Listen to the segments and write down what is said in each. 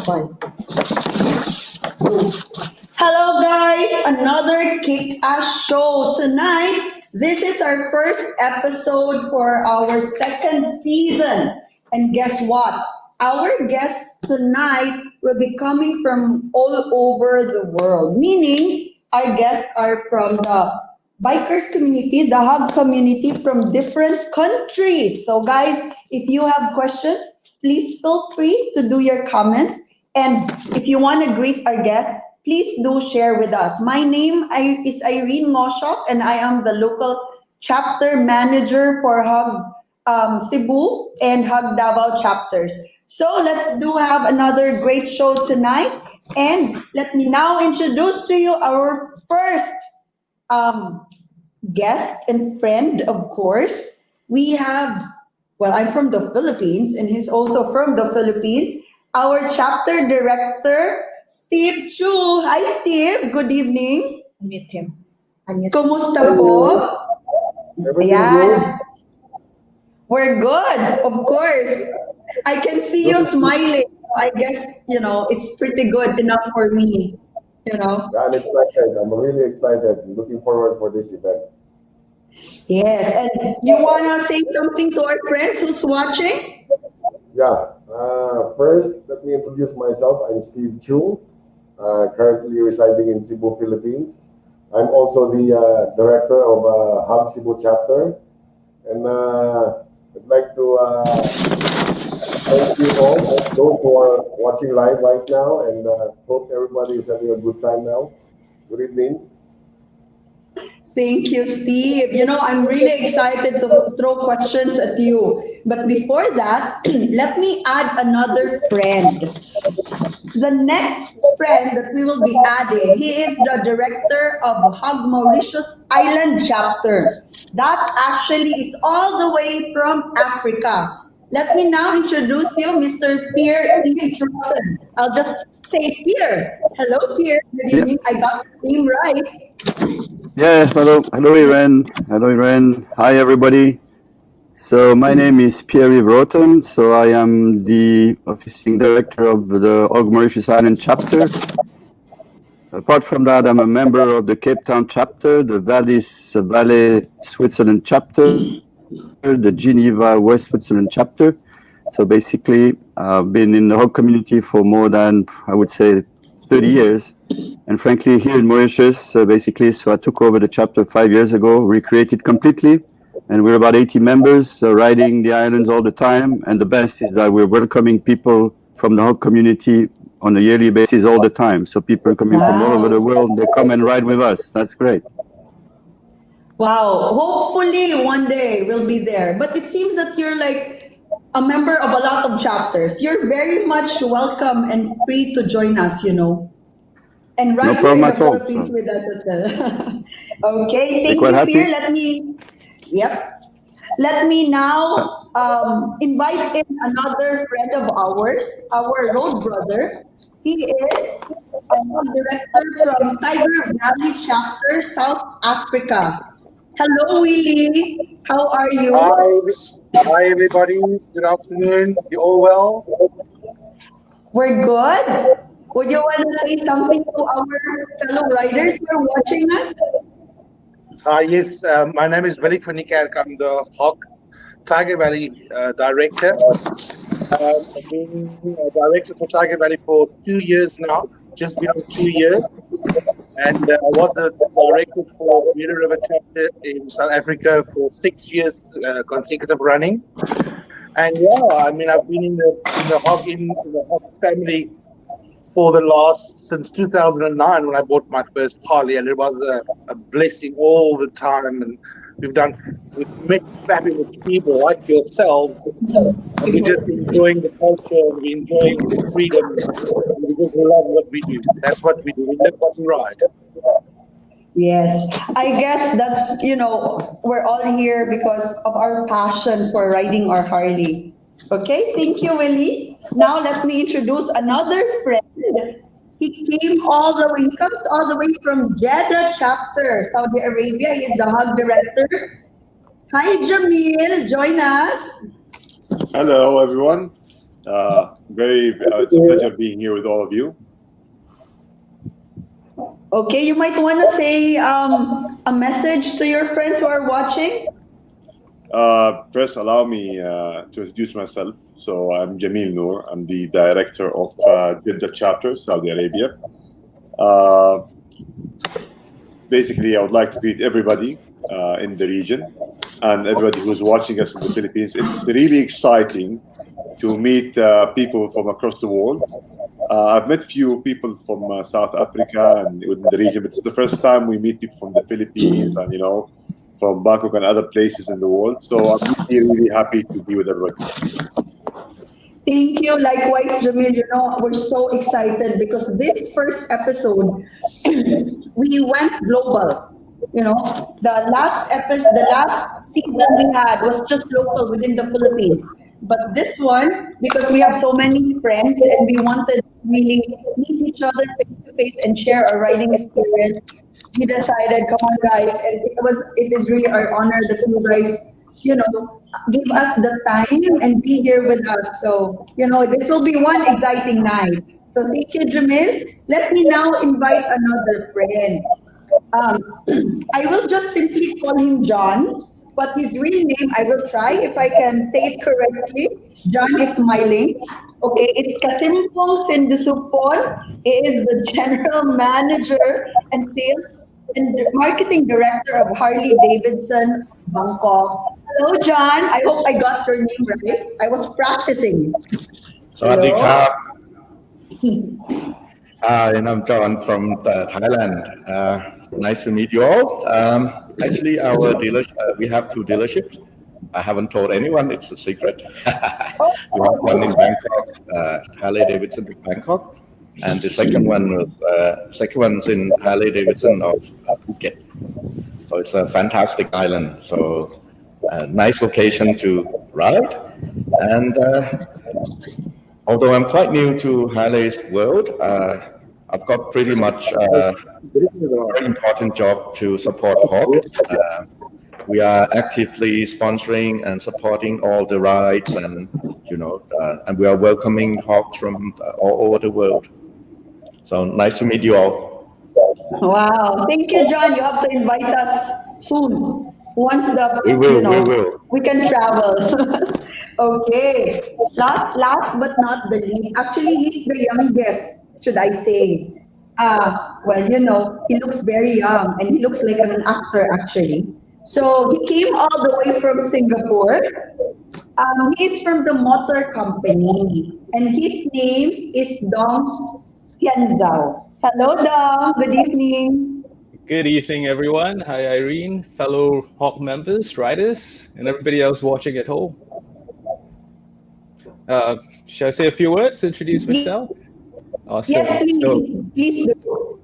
Bye. Hello guys, another Kickass show tonight. This is our first episode for our second season. And guess what? Our guests tonight will be coming from all over the world, meaning our guests are from the bikers community, the hub community from different countries. So guys, if you have questions, please feel free to do your comments. And if you want to greet our guests, please do share with us. My name is Irene Moshok, and I am the local chapter manager for Hub Cebu and Hub Davao chapters. So let's do have another great show tonight. And let me now introduce to you our first guest and friend, of course. We have, well, I'm from the Philippines, and he's also from the Philippines. Our chapter director, Steve Chu. Hi, Steve. Good evening. Unmute him. Kumusta po? Everything Ayan. We're good, of course. I can see you smiling. I guess, it's pretty good enough for me, I'm excited. I'm really excited. Looking forward for this event. Yes, and you want to say something to our friends who's watching? Yeah. First, let me introduce myself. I'm Steve Chu, currently residing in Cebu, Philippines. I'm also the director of Hub Cebu chapter, and I'd like to thank you all, those who are watching live right now, and hope everybody is having a good time now. Good evening. Thank you, Steve. I'm really excited to throw questions at you. But before that, let me add another friend. The next friend that we will be adding, he is the director of Hug Mauritius Island chapter. That actually is all the way from Africa. Let me now introduce you, Mr. Pierre Eves Rotten. I'll just say Pierre. Hello, Pierre. Good evening. I got the name right. Yes, hello, Irene. Hi, everybody. So my name is Pierre Roten. So I am the official director of the H.O.G Mauritius Island chapter. Apart from that, I'm a member of the Cape Town chapter, the Valley Switzerland chapter, the Geneva West Switzerland chapter. So basically, I've been in the H.O.G community for more than, I would say, 30 years. And frankly, here in Mauritius, so I took over the chapter 5 years ago, recreated completely. And we're about 80 members riding the islands all the time. And the best is that we're welcoming people from the H.O.G community on a yearly basis all the time. So people coming from all over the world, they come and ride with us. That's great. Wow. Hopefully one day we'll be there. But it seems that you're like a member of a lot of chapters. You're very much welcome and free to join us, And right here in the Philippines with us as well. Okay, thank you, Pierre. Let me now invite in another friend of ours, our road brother. He is a director from Tiger Valley Chapter, South Africa. Hello, Willie. How are you? Hi, everybody. Good afternoon. You all well? We're good. Would you want to say something to our fellow riders who are watching us? Yes, my name is Willie van Niekerk. I'm the H.O.G Tiger Valley director. I've been director for Tiger Valley for 2 years now, just beyond 2 years. And I was the director for Mira River chapter in South Africa for 6 years consecutive running. And I've been in the H.O.G family for since 2009 when I bought my first Harley, and it was a blessing all the time. And we've met fabulous people like yourselves, and we're just enjoying the culture, and we're enjoying the freedom, and we just love what we do. That's what we do. We live what we ride. Yes, I guess that's, we're all here because of our passion for riding our Harley. Okay, thank you, Willie. Now let me introduce another friend. He comes all the way from Jeddah chapter, Saudi Arabia. He is the H.O.G director. Hi, Jamil, join us. Hello, everyone. It's a pleasure being here with all of you. Okay, you might want to say a message to your friends who are watching. First, allow me to introduce myself. So I'm Jamil Noor. I'm the director of Jeddah Chapter, Saudi Arabia. Basically, I would like to greet everybody in the region and everybody who's watching us in the Philippines. It's really exciting to meet people from across the world. I've met few people from South Africa and within the region, but it's the first time we meet people from the Philippines and, from Bangkok and other places in the world. So I'm really happy to be with everybody. Thank you. Likewise, Jamil. We're so excited because this first episode, we went global. The last season we had was just local within the Philippines. But this one, because we have so many friends and we wanted to really meet each other face to face and share our writing experience, we decided, come on, guys, and it is really our honor that you guys, give us the time and be here with us. So, this will be one exciting night. So thank you, Jamil. Let me now invite another friend. Um, I will just simply call him John, but his real name, I will try if I can say it correctly. John is smiling. Okay, it's Kasimpong Sindusupon. He is the general manager and sales and marketing director of Harley-Davidson, Bangkok. Hello, John. I hope I got your name right. I was practicing. สวัสดีครับ Hello. and I'm John from Thailand. Nice to meet you all. Actually, our dealer, we have two dealerships. I haven't told anyone; it's a secret. We have one in Bangkok, Harley-Davidson in Bangkok, and the second one's in Harley-Davidson of Phuket. So it's a fantastic island. So nice location to ride, and although I'm quite new to Harley's world, I've got pretty much a very important job to support H.O.G. We are actively sponsoring and supporting all the rides, and and we are welcoming H.O.G from all over the world. So nice to meet you all. Wow. Thank you, John. You have to invite us soon. Once We will. we can travel. Okay. Last but not the least. Actually, he's the youngest, should I say. Well, he looks very young and he looks like an actor actually. So he came all the way from Singapore. He's from the motor company and his name is Dong Tianzhao. Hello, Dong. Good evening. Good evening, everyone. Hi, Irene, fellow H.O.G members, riders, and everybody else watching at home. Shall I say a few words to introduce myself? Awesome. Yes, please do.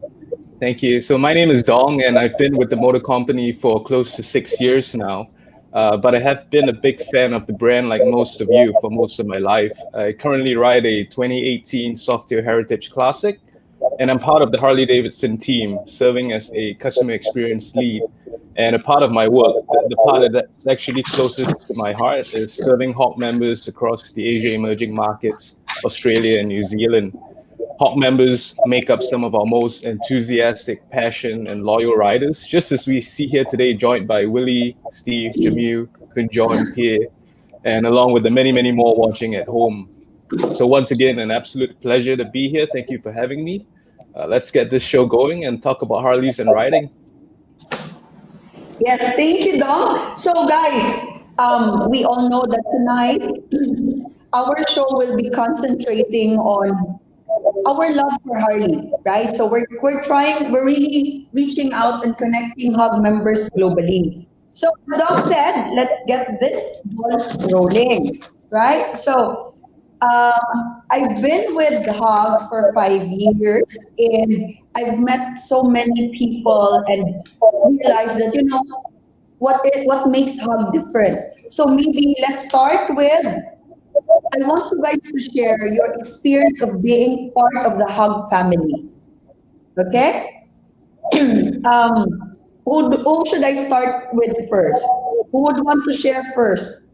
Thank you. So my name is Dong, and I've been with the motor company for close to 6 years now. But I have been a big fan of the brand like most of you for most of my life. I currently ride a 2018 Softail Heritage Classic, and I'm part of the Harley-Davidson team, serving as a customer experience lead. And a part of my work, the part that's actually closest to my heart, is serving H.O.G members across the Asia emerging markets, Australia and New Zealand. H.O.G members make up some of our most enthusiastic, passionate, and loyal riders, just as we see here today, joined by Willie, Steve, Jamil, Kunjon, Pierre, and along with the many, many more watching at home. So once again, an absolute pleasure to be here. Thank you for having me. Let's get this show going and talk about Harleys and riding. Yes, thank you, Dom. So, guys, we all know that tonight our show will be concentrating on our love for Harley, right? So we're really reaching out and connecting H.O.G members globally. So, as Dom said, let's get this ball rolling, right? So, I've been with H.O.G for 5 years, and I've met so many people and realized that what makes H.O.G different. So maybe let's start with. I want you guys to share your experience of being part of the H.O.G family. Okay? Who should I start with first? Who would want to share first?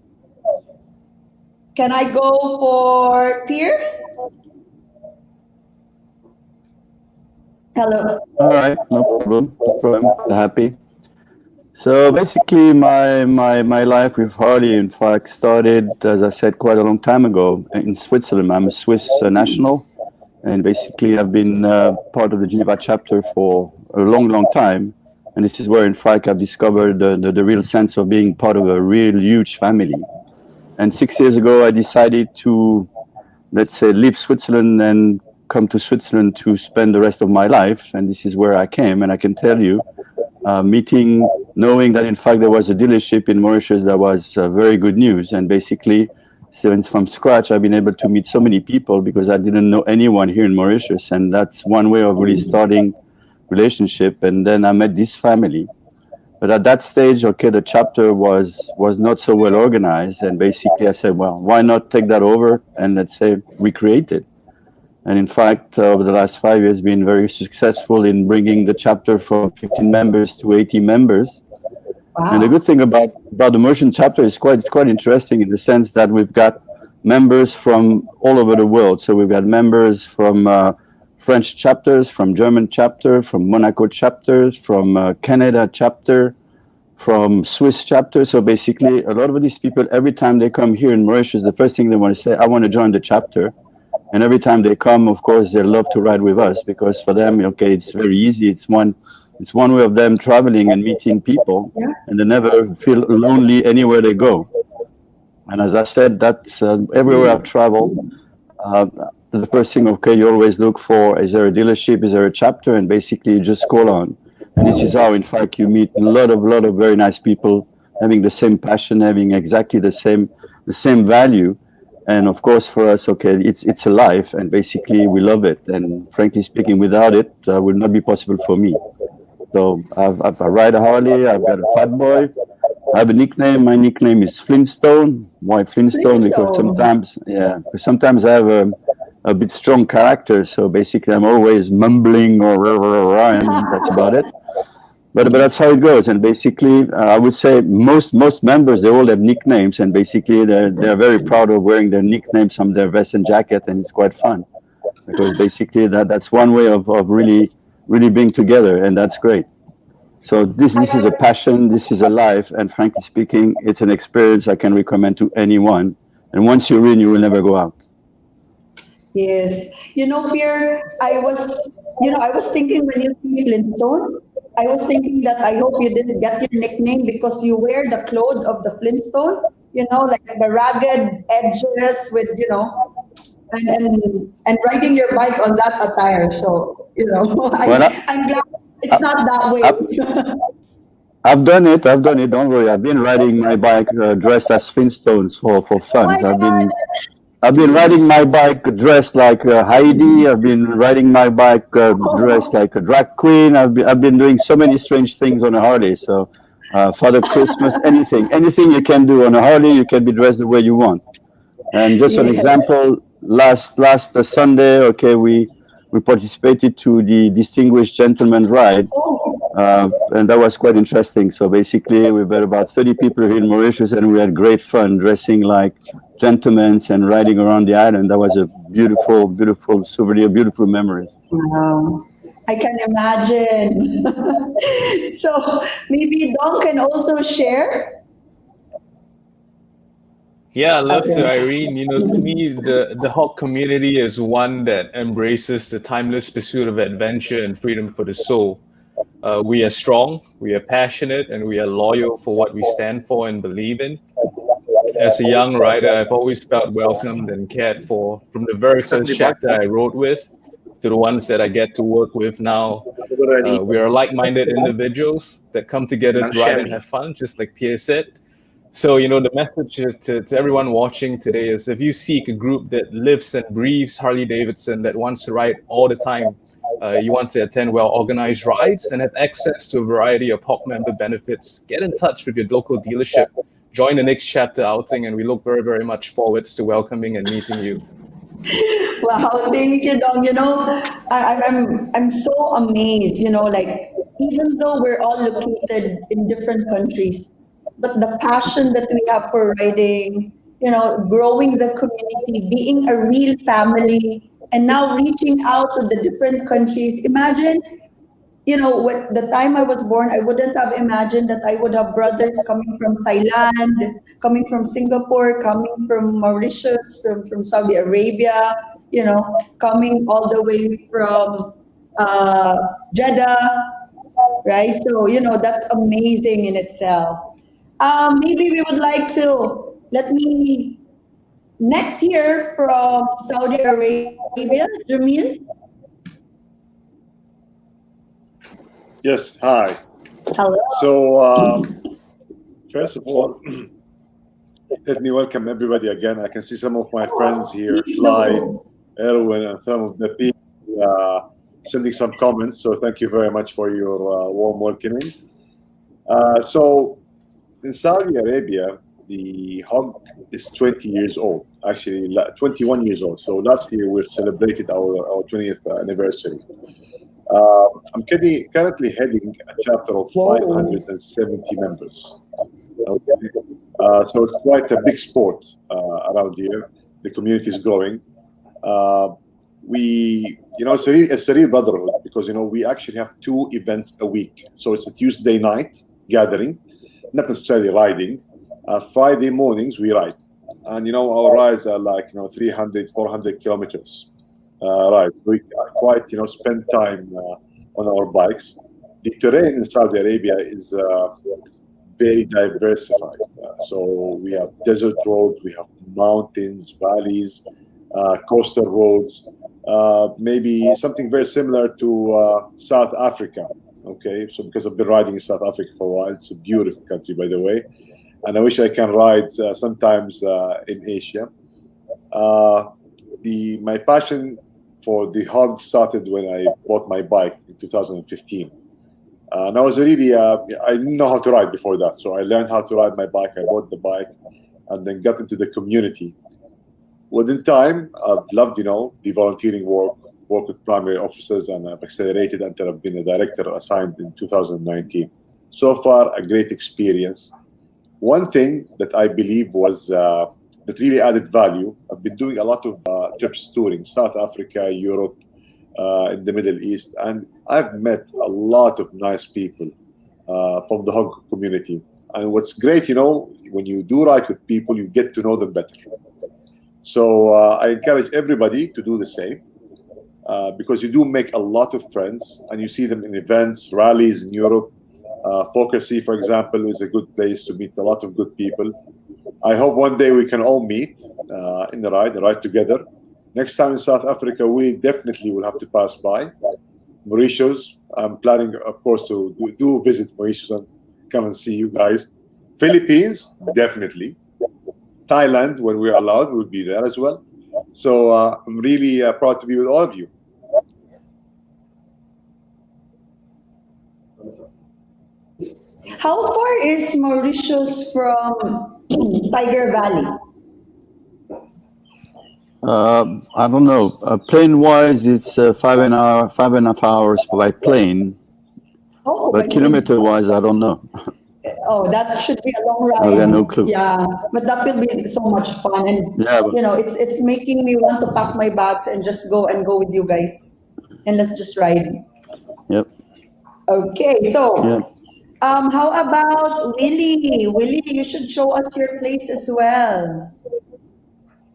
Can I go for Pierre? Hello. All right, no problem. No problem. Happy. So basically, my life with Harley, in fact, started, as I said, quite a long time ago in Switzerland. I'm a Swiss national, and basically, I've been part of the Geneva chapter for a long, long time. And this is where, in fact, I've discovered the real sense of being part of a real huge family. And 6 years ago, I decided to, let's say, leave Switzerland and come to Switzerland to spend the rest of my life. And this is where I came. And I can tell you, knowing that in fact there was a dealership in Mauritius, that was very good news. And basically, since from scratch, I've been able to meet so many people because I didn't know anyone here in Mauritius. And that's one way of really starting relationship. And then I met this family. But at that stage, okay, the chapter was not so well organized. And basically I said, well, why not take that over and let's say recreate it? And in fact, over the last 5 years, been very successful in bringing the chapter from 15 members to 80 members. Wow. And the good thing about the Mauritian chapter is it's quite interesting in the sense that we've got members from all over the world. So we've got members from French chapters, from German chapter, from Monaco chapters, from Canada chapter, from Swiss chapter. So basically, a lot of these people, every time they come here in Mauritius, the first thing they want to say, I want to join the chapter. And every time they come, of course, they love to ride with us because for them, okay, it's very easy. It's one way of them traveling and meeting people, and they never feel lonely anywhere they go. And as I said, that's everywhere I've traveled. The first thing, okay, you always look for, is there a dealership, is there a chapter, and basically you just call on. And this is how, in fact, you meet a lot of very nice people having the same passion, having exactly the same value. And of course, for us, okay, it's a life, and basically we love it. And frankly speaking, without it, would not be possible for me. So I ride a Harley. I've got a fat boy. I have a nickname. My nickname is Flintstone. Why Flintstone? Because sometimes I have a bit strong character. So basically, I'm always mumbling and that's about it. But that's how it goes. And basically, I would say most members, they all have nicknames, and basically they're very proud of wearing their nicknames on their vest and jacket, and it's quite fun because basically that's one way of really being together, and that's great. So this is a passion, this is a life, and frankly speaking, it's an experience I can recommend to anyone. And once you're in, you will never go out. Yes. Pierre, I was thinking when you see Flintstone, I was thinking that I hope you didn't get your nickname because you wear the clothes of the Flintstone, like the ragged edges with, and riding your bike on that attire. So, I'm glad it's not that way. I've done it. Don't worry. I've been riding my bike dressed as Flintstones for fun. I've been riding my bike dressed like Heidi. I've been riding my bike dressed like a drag queen. I've been doing so many strange things on a Harley. So, Father Christmas, anything you can do on a Harley, you can be dressed the way you want. And just an example, last Sunday, okay, we participated to the Distinguished Gentleman Ride, and that was quite interesting. So basically, we've got about 30 people here in Mauritius, and we had great fun dressing like gentlemen and riding around the island. That was a beautiful souvenir, beautiful memories. Wow, I can imagine. So maybe Dom can also share. Yeah, I love to, Irene. To me, the H.O.G community is one that embraces the timeless pursuit of adventure and freedom for the soul. We are strong, we are passionate, and we are loyal for what we stand for and believe in. As a young writer, I've always felt welcomed and cared for, from the very first chapter I wrote with to the ones that I get to work with now. We are like-minded individuals that come together to ride and have fun, just like Pierre said. So, the message to everyone watching today is, if you seek a group that lives and breathes Harley-Davidson, that wants to ride all the time, you want to attend well-organized rides and have access to a variety of H.O.G member benefits, get in touch with your local dealership, join the next chapter outing, and we look very, very much forward to welcoming and meeting you. Wow, thank you, Dong. I'm so amazed, even though we're all located in different countries, but the passion that we have for riding growing the community, being a real family, and now reaching out to the different countries. Imagine, what the time I was born, I wouldn't have imagined that I would have brothers coming from Thailand, coming from Singapore, coming from Mauritius, from Saudi Arabia, coming all the way from uh, Jeddah, right? So, that's amazing in itself. Maybe we would like to, let me next hear from Saudi Arabia, Jamil. Yes, hi. Hello. So, first of all, let me welcome everybody again. I can see some of my friends here, Please Clyde, do. Erwin, and some of the people sending some comments. So, thank you very much for your warm welcoming. So, in Saudi Arabia, the H.O.G is 20 years old, actually 21 years old. So, last year we celebrated our 20th anniversary. I'm currently heading a chapter of Whoa. 570 members. Okay. So it's quite a big sport around here. The community is growing. It's a real brotherhood because we actually have 2 events a week. So it's a Tuesday night gathering, not necessarily riding. Friday mornings we ride, and our rides are like 300, 400 kilometers. Right, we quite spend time on our bikes. The terrain in Saudi Arabia is very diversified. So we have desert roads, we have mountains, valleys, coastal roads, maybe something very similar to South Africa. Okay, so because I've been riding in South Africa for a while, it's a beautiful country, by the way, and I wish I can ride sometimes in Asia. My passion for the H.O.G started when I bought my bike in 2015. And I was really, I didn't know how to ride before that. So I learned how to ride my bike. I bought the bike and then got into the community. Within time, I've loved, the volunteering work with primary officers, and I've accelerated until I've been a director assigned in 2019. So far, a great experience. One thing that I believe was that really added value, I've been doing a lot of trips touring South Africa, Europe, in the Middle East, and I've met a lot of nice people from the H.O.G community. And what's great, when you do ride with people, you get to know them better. So I encourage everybody to do the same because you do make a lot of friends, and you see them in events, rallies in Europe. Focusy, for example, is a good place to meet a lot of good people. I hope one day we can all meet in the ride together. Next time in South Africa, we definitely will have to pass by Mauritius. I'm planning, of course, to do visit Mauritius and come and see you guys. Philippines, definitely. Thailand, when we're allowed, we'll be there as well. So I'm really proud to be with all of you. How far is Mauritius from Tiger Valley? I don't know. Plane-wise, it's 5.5 hours by plane. Oh, But kilometer-wise, I don't know. Oh, that should be a long ride. I got no clue. Yeah, but that will be so much fun, and Yeah, but- it's making me want to pack my bags and just go with you guys, and let's just ride. Yep. Okay, so Yeah. how about Willie? Willie, you should show us your place as well.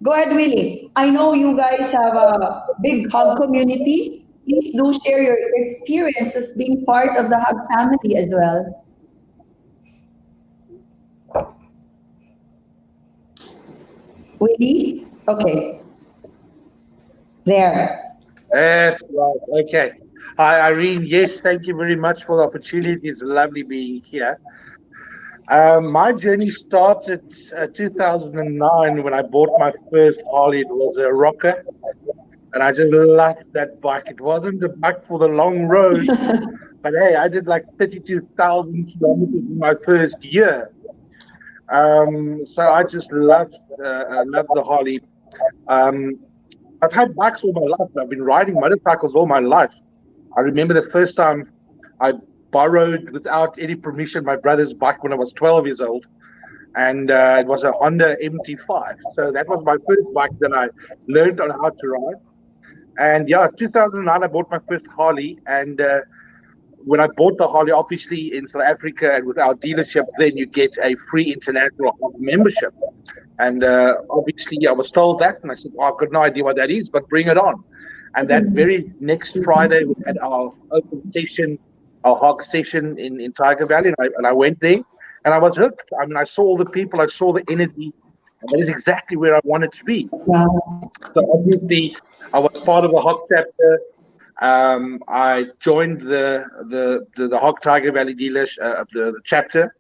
Go ahead, Willie. I know you guys have a big H.O.G community. Please do share your experiences being part of the H.O.G family as well. Willie? Okay. There. That's right. Okay. Hi, Irene. Yes, thank you very much for the opportunity. It's lovely being here. My journey started 2009 when I bought my first Harley. It was a rocker, and I just loved that bike. It wasn't a bike for the long road, but hey, I did like 32,000 kilometers in my first year. So I just loved the Harley. I've had bikes all my life. I've been riding motorcycles all my life. I remember the first time I borrowed without any permission my brother's bike when I was 12 years old. and it was a Honda MT5. So that was my first bike that I learned on how to ride. And yeah, 2009 I bought my first Harley, and when I bought the Harley, obviously in South Africa and with our dealership, then you get a free international membership. And obviously I was told that, and I said, I've got no idea what that is, but bring it on. And that very next Friday, we had our open session, our H.O.G session in Tiger Valley, and I went there, and I was hooked. I mean, I saw the people, I saw the energy, and that is exactly where I wanted to be. Wow. So obviously, I was part of the H.O.G chapter. I joined the H.O.G Tiger Valley dealers, the chapter,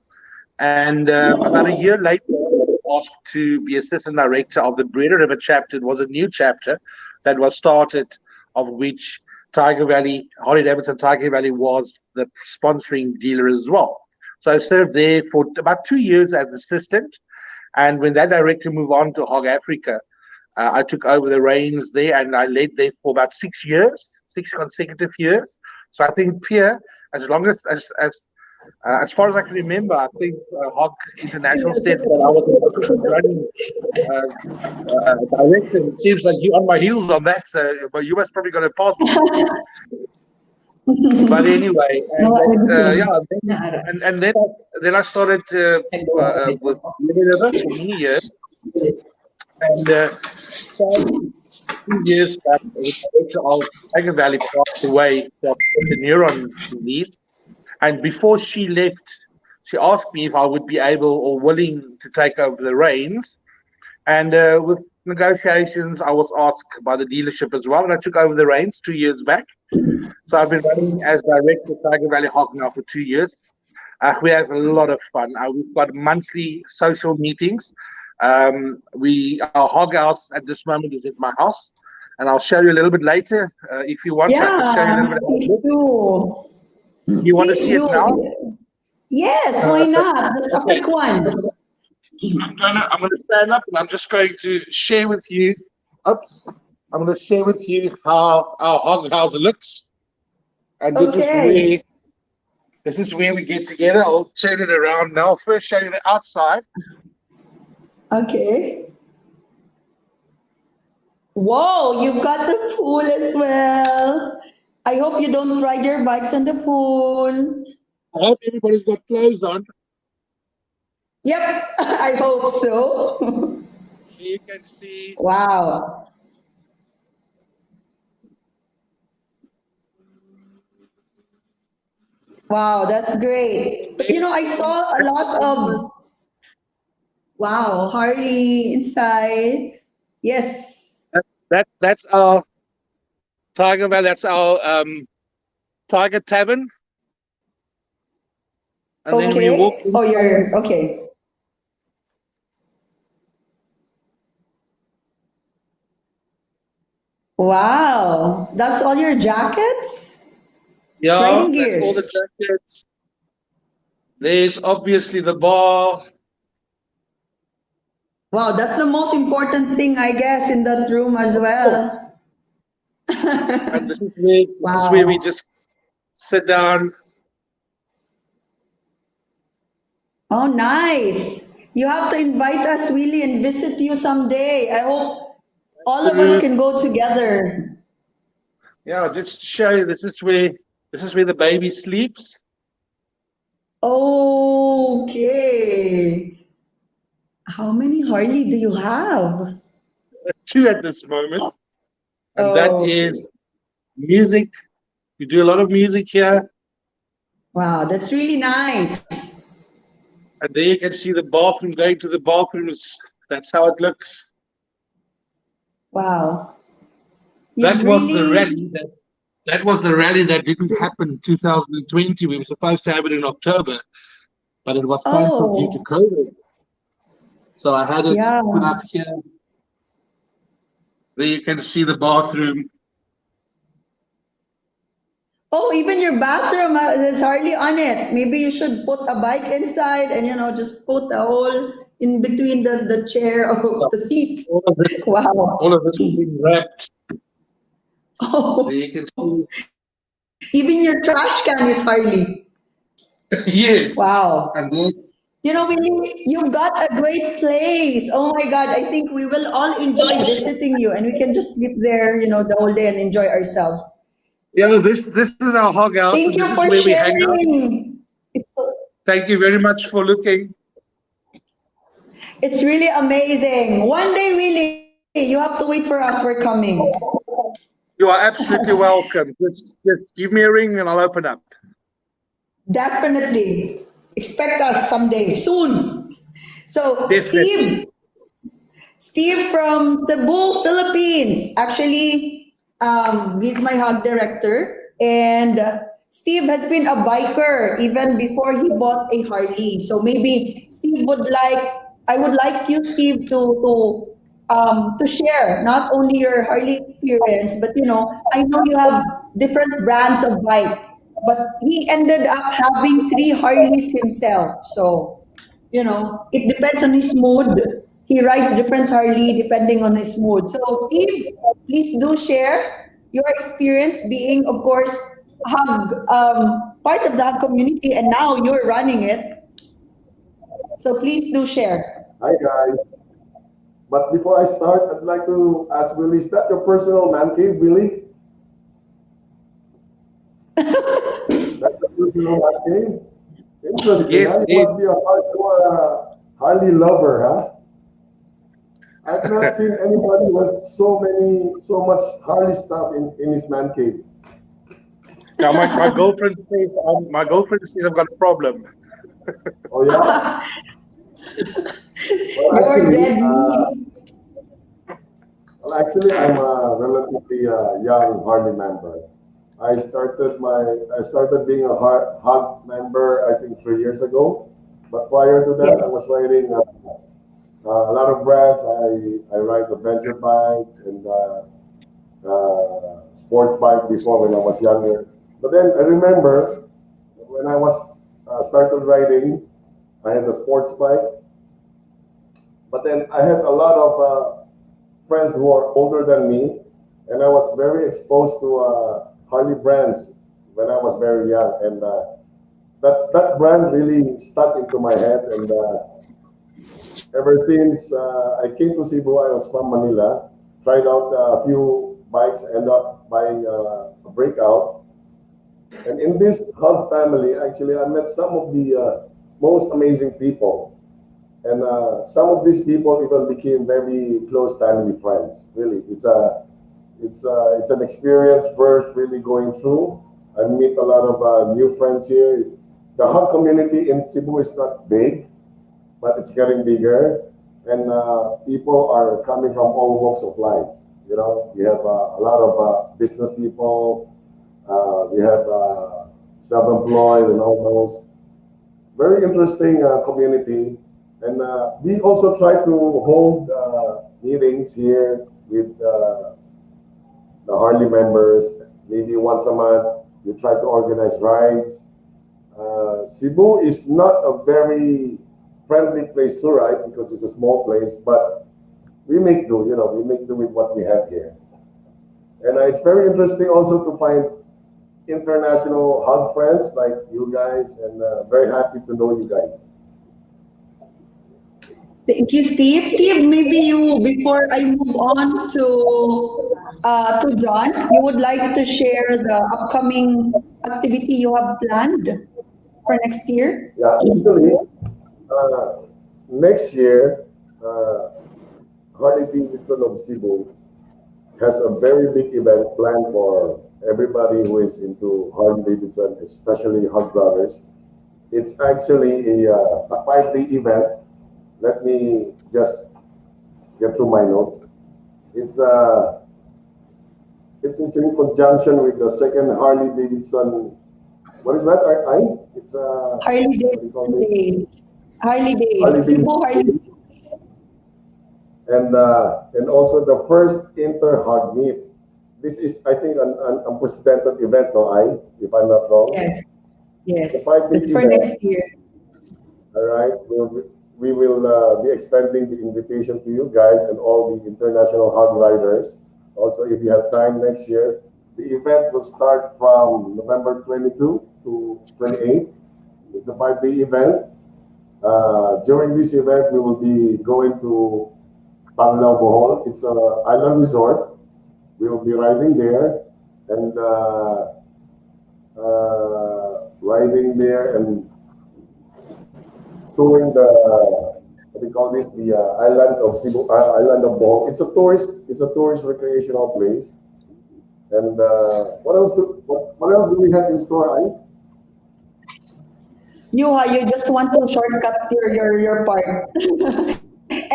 and about a year later, I was asked to be assistant director of the Breeder River chapter. It was a new chapter that was started, of which Tiger Valley, Harley-Davidson Tiger Valley was the sponsoring dealer as well. So I served there for about 2 years as assistant, and when that director moved on to H.O.G Africa, I took over the reins there, and I led there for about 6 years, 6 consecutive years. So I think, Pierre, as far as I can remember, I think H.O.G International said that I was a running director. It seems like you're on my heels on that, but you must probably got to pass. But anyway, and then I started with River for many years, and 2 years back, the director of Tiger Valley passed away of neuron disease. And before she left, she asked me if I would be able or willing to take over the reins. And with negotiations, I was asked by the dealership as well, and I took over the reins 2 years back. So I've been running as director of Tiger Valley H.O.G now for 2 years. We have a lot of fun. We've got monthly social meetings. Our H.O.G house at this moment is at my house, and I'll show you a little bit later if you want. Yeah, I can show you a little bit. please do. You want to Please see it now? Yes, why not? Just a quick one. I'm gonna stand up, and I'm just going to share with you. Oops. I'm going to share with you how our H.O.G house looks, and this is where we get together. I'll turn it around now. First, show you the outside. Okay. Whoa, you've got the pool as well. I hope you don't ride your bikes in the pool. I hope everybody's got clothes on. Yep, I hope so. You can see. Wow. Wow, that's great. But you know, I saw a lot of Harley inside. Yes. That's our Tiger Valley. That's our Tiger Tavern. And then we walk. Oh, you're okay. Wow, that's all your jackets? Yeah, Riding that's all the gears. jackets. There's obviously the bar. Wow, that's the most important thing, I guess, in that room as well. And this is where we just sit down. Oh, nice. You have to invite us, Willie, and visit you someday. I hope all of us can go together. Yeah, just to show you, this is where the baby sleeps. Okay. How many Harley do you have? 2 at this moment. And that is music. We do a lot of music here. Wow, that's really nice. And there you can see the bathroom, going to the bathrooms. That's how it looks. Wow. That was the rally that didn't happen in 2020. We were supposed to have it in October, but it was cancelled due to COVID. So I had it put up here. There you can see the bathroom. Oh, even your bathroom, there's hardly on it. Maybe you should put a bike inside and, just put a hole in between the chair or the seat. All of this, all of this is being wrapped. Oh. There you can see. Even your trash can is Harley. Yes. Wow. And Willie, you've got a great place. Oh my God, I think we will all enjoy visiting you, and we can just sit there, the whole day and enjoy ourselves. Yeah, this is our hog house, Thank and you this is for where we hang out. sharing. Thank you very much for looking. It's really amazing. One day, Willie, you have to wait for us. We're coming. You are absolutely welcome. Just give me a ring and I'll open up. Definitely. Expect us someday, soon. So, Definitely. Steve from Cebu, Philippines. Actually, he's my hug director. And Steve has been a biker even before he bought a Harley. So maybe I would like you, Steve, to share not only your Harley experience, but I know you have different brands of bike, but he ended up having three Harleys himself. So it depends on his mood. He rides different Harley depending on his mood. So, Steve, please do share your experience being, of course, part of the Hug community, and now you're running it. So, please do share. Hi guys. But before I start, I'd like to ask Willie, is that your personal man cave, Willie? That's your personal man cave? Interesting, Yes, huh? You yes. must be a hardcore Harley lover, huh? I've not seen anybody with so much Harley stuff in his man cave. Now my girlfriend says I've got a problem. Oh yeah? Well, You're actually, dead meat. I'm a relatively young Harley member. I started being a Hug member, I think 3 years ago. But prior to that, I Yes. was riding a lot of brands. I ride adventure bikes and sports bike before when I was younger. But then I remember when I was started riding, I had a sports bike. But then I had a lot of friends who are older than me, and I was very exposed to Harley brands when I was very young, and that brand really stuck into my head. And ever since I came to Cebu, I was from Manila, tried out a few bikes, ended up buying a breakout. And in this hub family, actually, I met some of the most amazing people. And some of these people even became very close family friends. Really, it's an experience first really going through. I meet a lot of new friends here. The hub community in Cebu is not big, but it's getting bigger, and people are coming from all walks of life. We have a lot of business people. We have self-employed and all those. Very interesting community. And we also try to hold meetings here with the Harley members. Maybe once a month, we try to organize rides. Cebu is not a very friendly place to ride because it's a small place, but we make do, we make do with what we have here. And it's very interesting also to find international hug friends like you guys, and very happy to know you guys. Thank you, Steve. Steve, maybe before I move on to John, you would like to share the upcoming activity you have planned for next year? Yeah, actually, uh, next year, Harley-Davidson of Cebu has a very big event planned for everybody who is into Harley-Davidson, especially Hug Brothers. It's actually a 5-day event. Let me just get through my notes. It's it's in conjunction with the second Harley-Davidson. What is that? It's Harley what do you call Davidson it? Days. Harley Days. Cebu Harley Harley-Davidson, Days. and also the first Inter Hug Meet. This is, I think, an unprecedented event, no, if I'm not wrong. Yes. The Yes. 5-day That's for event. next year. All right, we will be extending the invitation to you guys and all the international hug riders. Also, if you have time next year, the event will start from November 22 to 28. It's a 5-day event. During this event, we will be going to Panglao, Bohol. It's an island resort. We will be riding there and touring the what do you call this? The island of Cebu, island of Bohol. It's a tourist recreational place. And what else do we have in store, Ai? You just want to shortcut your part.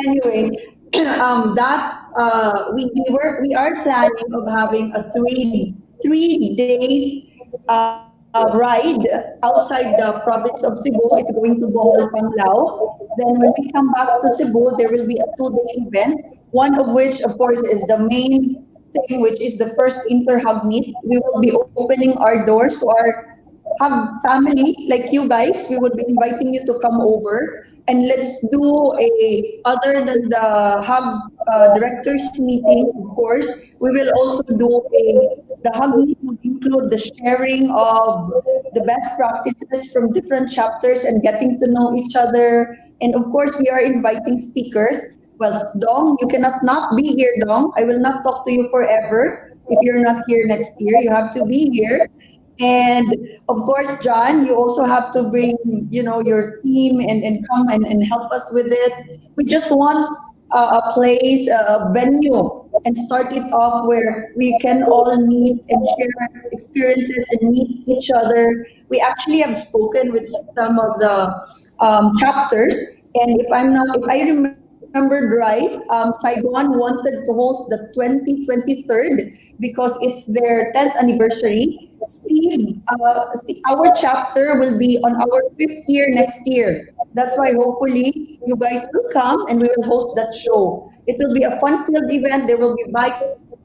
Anyway, we are planning of having a three days ride outside the province of Cebu. It's going to Bohol, Panglao. Then when we come back to Cebu, there will be a 2-day event. One of which, of course, is the main thing, which is the first inter-hug meet. We will be opening our doors to our hug family like you guys. We would be inviting you to come over and let's do other than the hug directors meeting, of course, we will also do the hug meeting would include the sharing of the best practices from different chapters and getting to know each other. And of course, we are inviting speakers. Well, Dong, you cannot not be here, Dong. I will not talk to you forever. If you're not here next year, you have to be here. And of course, John, you also have to bring, your team and come and help us with it. We just want a place, a venue, and start it off where we can all meet and share experiences and meet each other. We actually have spoken with some of the chapters, and if I remembered right, Saigon wanted to host the 2023rd because it's their 10th anniversary. Steve, our chapter will be on our 5th year next year. That's why hopefully you guys will come and we will host that show. It will be a fun-filled event. There will be bike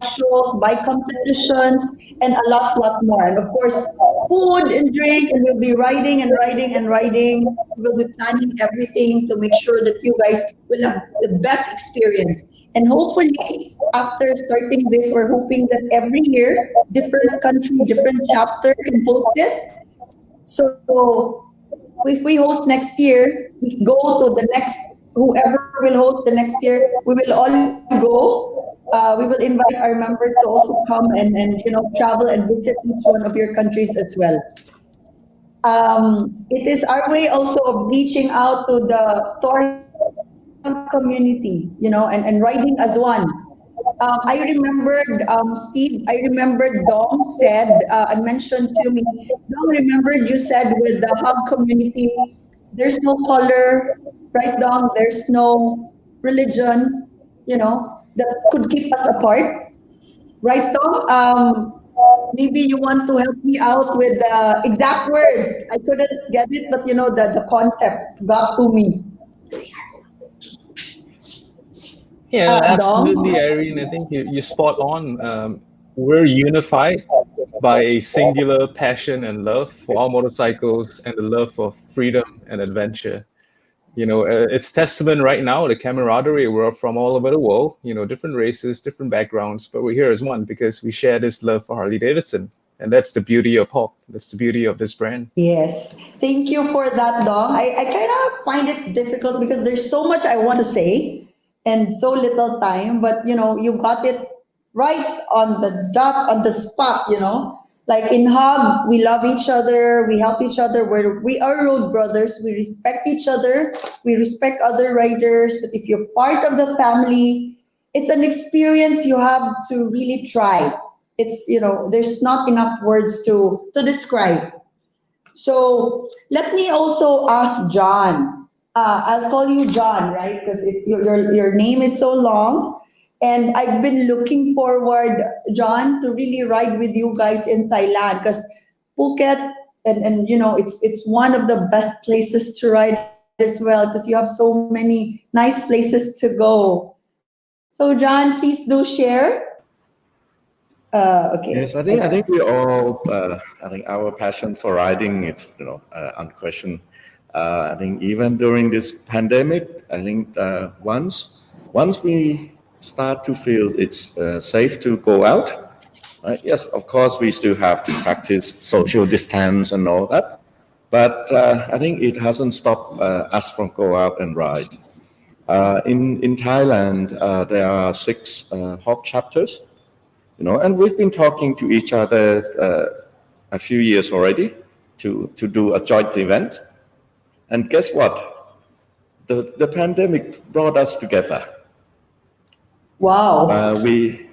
shows, bike competitions, and a lot more. And of course, food and drink, and we'll be riding and riding and riding. We'll be planning everything to make sure that you guys will have the best experience. And hopefully, after starting this, we're hoping that every year, different country, different chapter can host it. So if we host next year, we go to the next, whoever will host the next year, we will all go. We will invite our members to also come and travel and visit each one of your countries as well. It is our way also of reaching out to our community, and riding as one. I remembered, Steve, I remembered Dong said, and mentioned to me, Dong remembered you said with the hub community, there's no color, right, Dong? There's no religion, that could keep us apart. Right, Dong? Maybe you want to help me out with the exact words. I couldn't get it, but the concept got to me. Yeah, absolutely, Dong? Irene. I think you're spot on. We're unified by a singular passion and love for our motorcycles and the love of freedom and adventure. It's testament right now the camaraderie. We're from all over the world, different races, different backgrounds, but we're here as one because we share this love for Harley-Davidson. And that's the beauty of H.O.G. That's the beauty of this brand. Yes. Thank you for that, Dong. I kind of find it difficult because there's so much I want to say and so little time, but you got it right on the dot, on the spot, Like in H.O.G, we love each other, we help each other, we are road brothers, we respect each other, we respect other riders, but if you're part of the family, it's an experience you have to really try. It's, there's not enough words to describe. So let me also ask John. I'll call you John, right? Because your name is so long. And I've been looking forward, John, to really ride with you guys in Thailand because Phuket and it's one of the best places to ride as well because you have so many nice places to go. So John, please do share. Okay. Yes, I think we all. I think our passion for riding it's unquestioned. I think even during this pandemic, I think once we start to feel it's safe to go out, yes, of course we still have to practice social distance and all that. But I think it hasn't stopped us from go out and ride. In Thailand, there are 6 H.O.G chapters, and we've been talking to each other a few years already to do a joint event. And guess what? The pandemic brought us together. Wow. We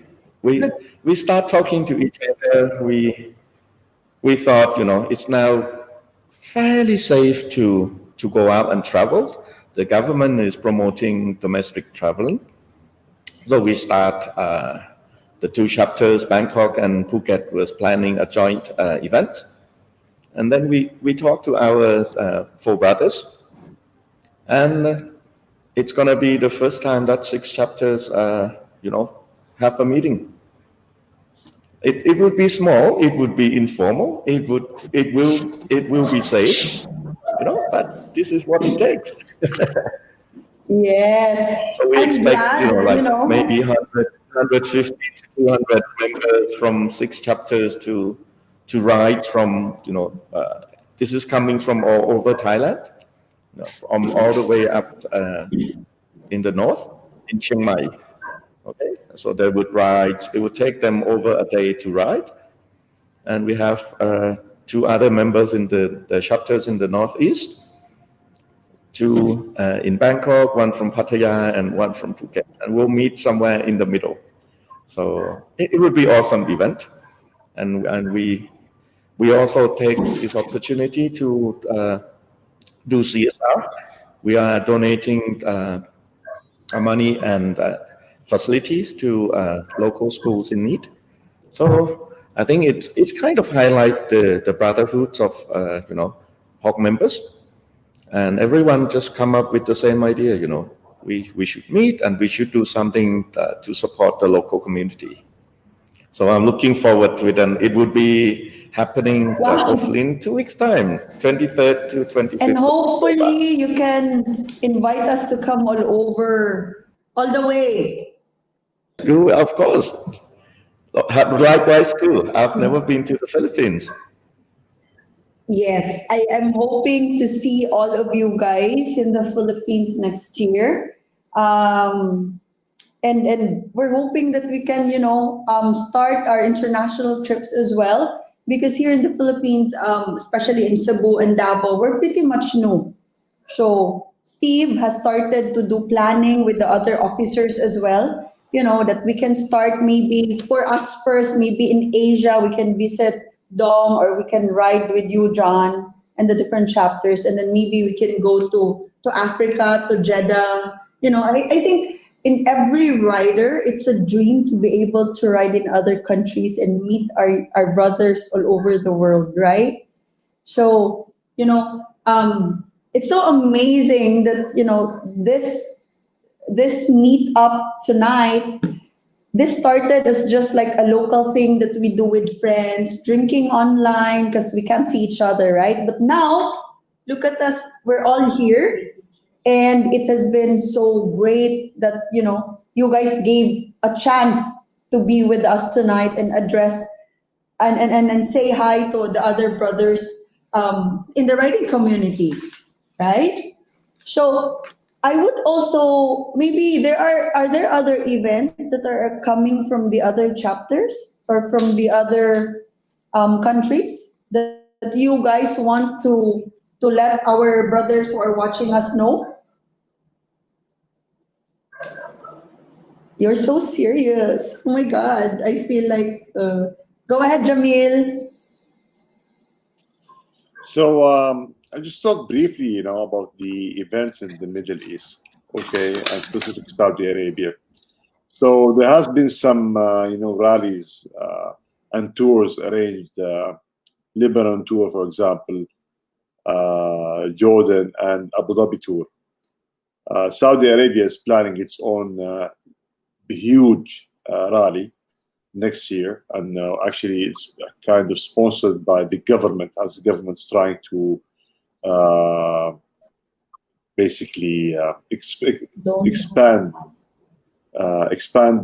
start talking to each other. We thought, it's now fairly safe to go out and travel. The government is promoting domestic traveling. So we start the 2 chapters, Bangkok and Phuket, was planning a joint event. And then we talked to our 4 brothers. And it's going to be the first time that 6 chapters, have a meeting. It would be small, it would be informal, it will be safe, but this is what it takes. Yes. So we I'm expect, glad, maybe 150 to 200 members from 6 chapters to ride from, this is coming from all over Thailand, from all the way up in the north, in Chiang Mai. Okay, so they would ride, it would take them over a day to ride. And we have 2 other members in the chapters in the northeast, 2 in Bangkok, 1 from Pattaya and 1 from Phuket. And we'll meet somewhere in the middle. So it would be awesome event. And we also take this opportunity to do CSR. We are donating money and facilities to local schools in need. So I think it's kind of highlight the brotherhoods of H.O.G members, and everyone just come up with the same idea. We should meet and we should do something to support the local community. So I'm looking forward to it, and it would be happening hopefully in 2 weeks' time, 23rd to 25th. And hopefully you can invite us to come all the way. Of course. Likewise too. I've never been to the Philippines. Yes, I am hoping to see all of you guys in the Philippines next year. And we're hoping that we can, start our international trips as well. Because here in the Philippines, especially in Cebu and Davao, we're pretty much new. So Steve has started to do planning with the other officers as well. That we can start maybe for us first, maybe in Asia, we can visit Dong, or we can ride with you, John, and the different chapters. And then maybe we can go to Africa, to Jeddah. I think in every rider, it's a dream to be able to ride in other countries and meet our brothers all over the world, right? So, it's so amazing that, this meet up tonight, this started as just like a local thing that we do with friends, drinking online because we can't see each other, right? But now, look at us, we're all here. And it has been so great that, you guys gave a chance to be with us tonight and address and say hi to the other brothers in the riding community, right? So I would also, maybe are there other events that are coming from the other chapters or from the other countries that you guys want to let our brothers who are watching us know? You're so serious. Oh my God. I feel like, go ahead, Jamil. So I'll just talk briefly, about the events in the Middle East, okay, and specifically Saudi Arabia. So there has been some, rallies and tours arranged. Lebanon tour, for example, Jordan and Abu Dhabi tour. Saudi Arabia is planning its own huge rally next year, and actually it's kind of sponsored by the government, as the government's trying to basically expand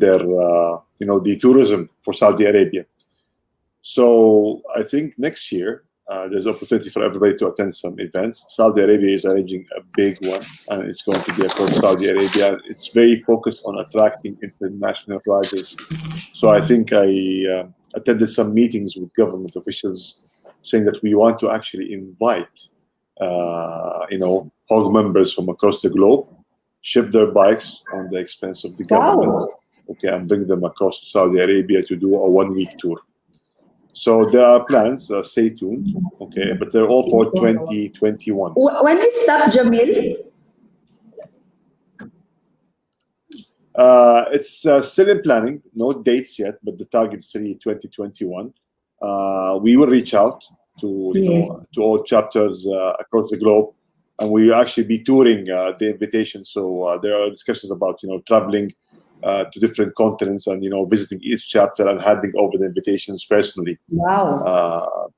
their the tourism for Saudi Arabia. So I think next year there's opportunity for everybody to attend some events. Saudi Arabia is arranging a big one, and it's going to be across Saudi Arabia. It's very focused on attracting international riders. So I think I attended some meetings with government officials saying that we want to actually invite, H.O.G members from across the globe, ship their bikes on the expense of the government, okay, and bring them across to Saudi Arabia to do a 1-week tour. So there are plans, stay tuned, okay, but they're all for 2021. When is that, Jamil? It's still in planning, no dates yet, but the target is 2021. We will reach out to to all chapters across the globe, and we will actually be touring the invitation. So there are discussions about traveling to different continents and visiting each chapter and handing over the invitations personally. Wow!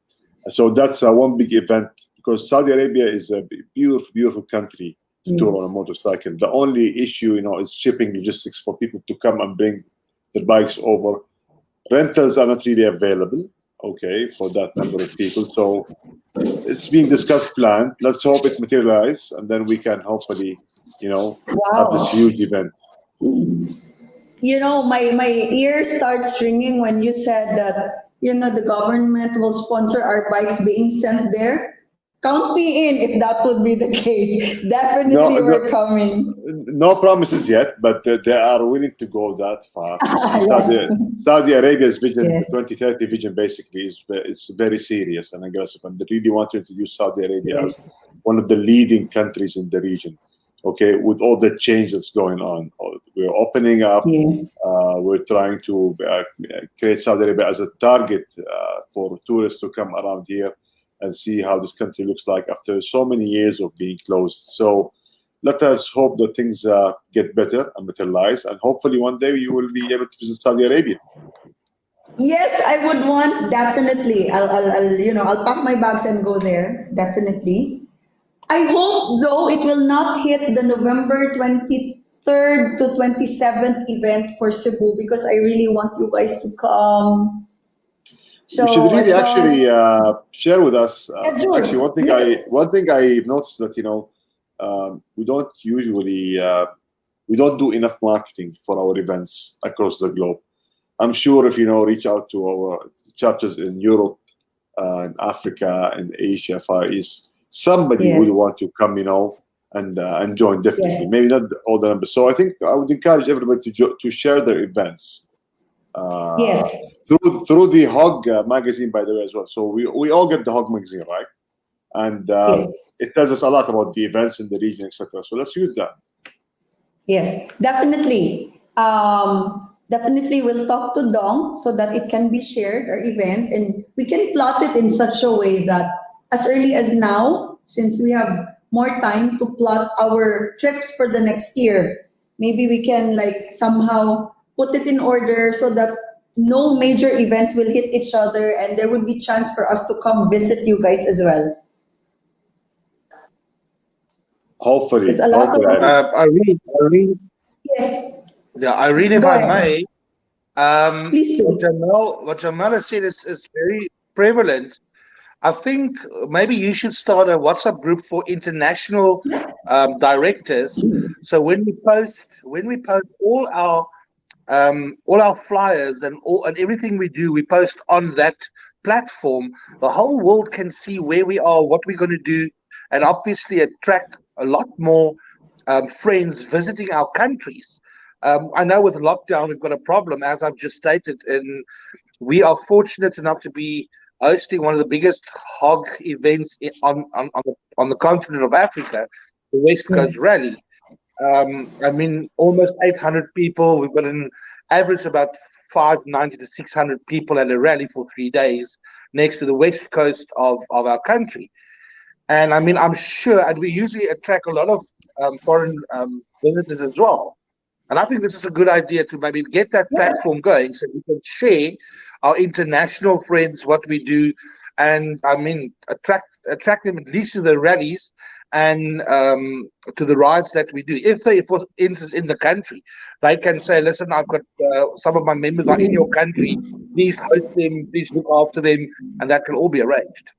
So that's one big event, because Saudi Arabia is a beautiful, beautiful country to tour on a motorcycle. The only issue, is shipping logistics for people to come and bring their bikes over. Rentals are not really available, okay, for that number of people. So it's being discussed, planned. Let's hope it materializes, and then we can hopefully, have this huge event. My ears start ringing when you said that, the government will sponsor our bikes being sent there. Count me in if that would be the case. Definitely we're coming. No promises yet, but they are willing to go that far. Saudi Arabia's vision, 2030 vision, basically is very serious and aggressive, and they really want to introduce Saudi Arabia as one of the leading countries in the region. Okay, with all the change that's going on, we're opening up. We're trying to create Saudi Arabia as a target for tourists to come around here and see how this country looks like after so many years of being closed. So let us hope that things get better and materialize, and hopefully one day you will be able to visit Saudi Arabia. Yes, I would want, definitely. I'll pack my bags and go there, definitely. I hope, though, it will not hit the November 23rd to 27th event for Cebu, because I really want you guys to come. So you should really actually share with us. Actually, one thing I noticed that we don't usually we don't do enough marketing for our events across the globe. I'm sure if reach out to our chapters in Europe, in Africa, and Asia, Far East, somebody would want to come, and join, definitely. Maybe not all the numbers. So I think I would encourage everybody to share their events. Through the H.O.G magazine, by the way, as well. So we all get the H.O.G magazine, right? And it tells us a lot about the events in the region, etc. So let's use that. Yes, definitely. Definitely we'll talk to Dong so that it can be shared, our event, and we can plot it in such a way that as early as now, since we have more time to plot our trips for the next year, maybe we can somehow put it in order so that no major events will hit each other, and there would be chance for us to come visit you guys as well. Hopefully. Irene, yes. Yeah, Irene, if I may, please do. What Jamal has said is very prevalent. I think maybe you should start a WhatsApp group for international directors. So when we post all our flyers and everything we do, we post on that platform. The whole world can see where we are, what we're going to do, and obviously attract a lot more friends visiting our countries. I know with lockdown we've got a problem, as I've just stated, and we are fortunate enough to be hosting one of the biggest H.O.G events on the continent of Africa, the West Coast Rally. Almost 800 people. We've got an average about 590 to 600 people at a rally for 3 days next to the west coast of our country. And I'm sure, and we usually attract a lot of foreign visitors as well. And I think this is a good idea to maybe get that platform going so we can share our international friends what we do, and attract them at least to the rallies and to the rides that we do. If they, for instance, in the country, they can say, listen, I've got some of my members are in your country, please host them, please look after them, and that can all be arranged.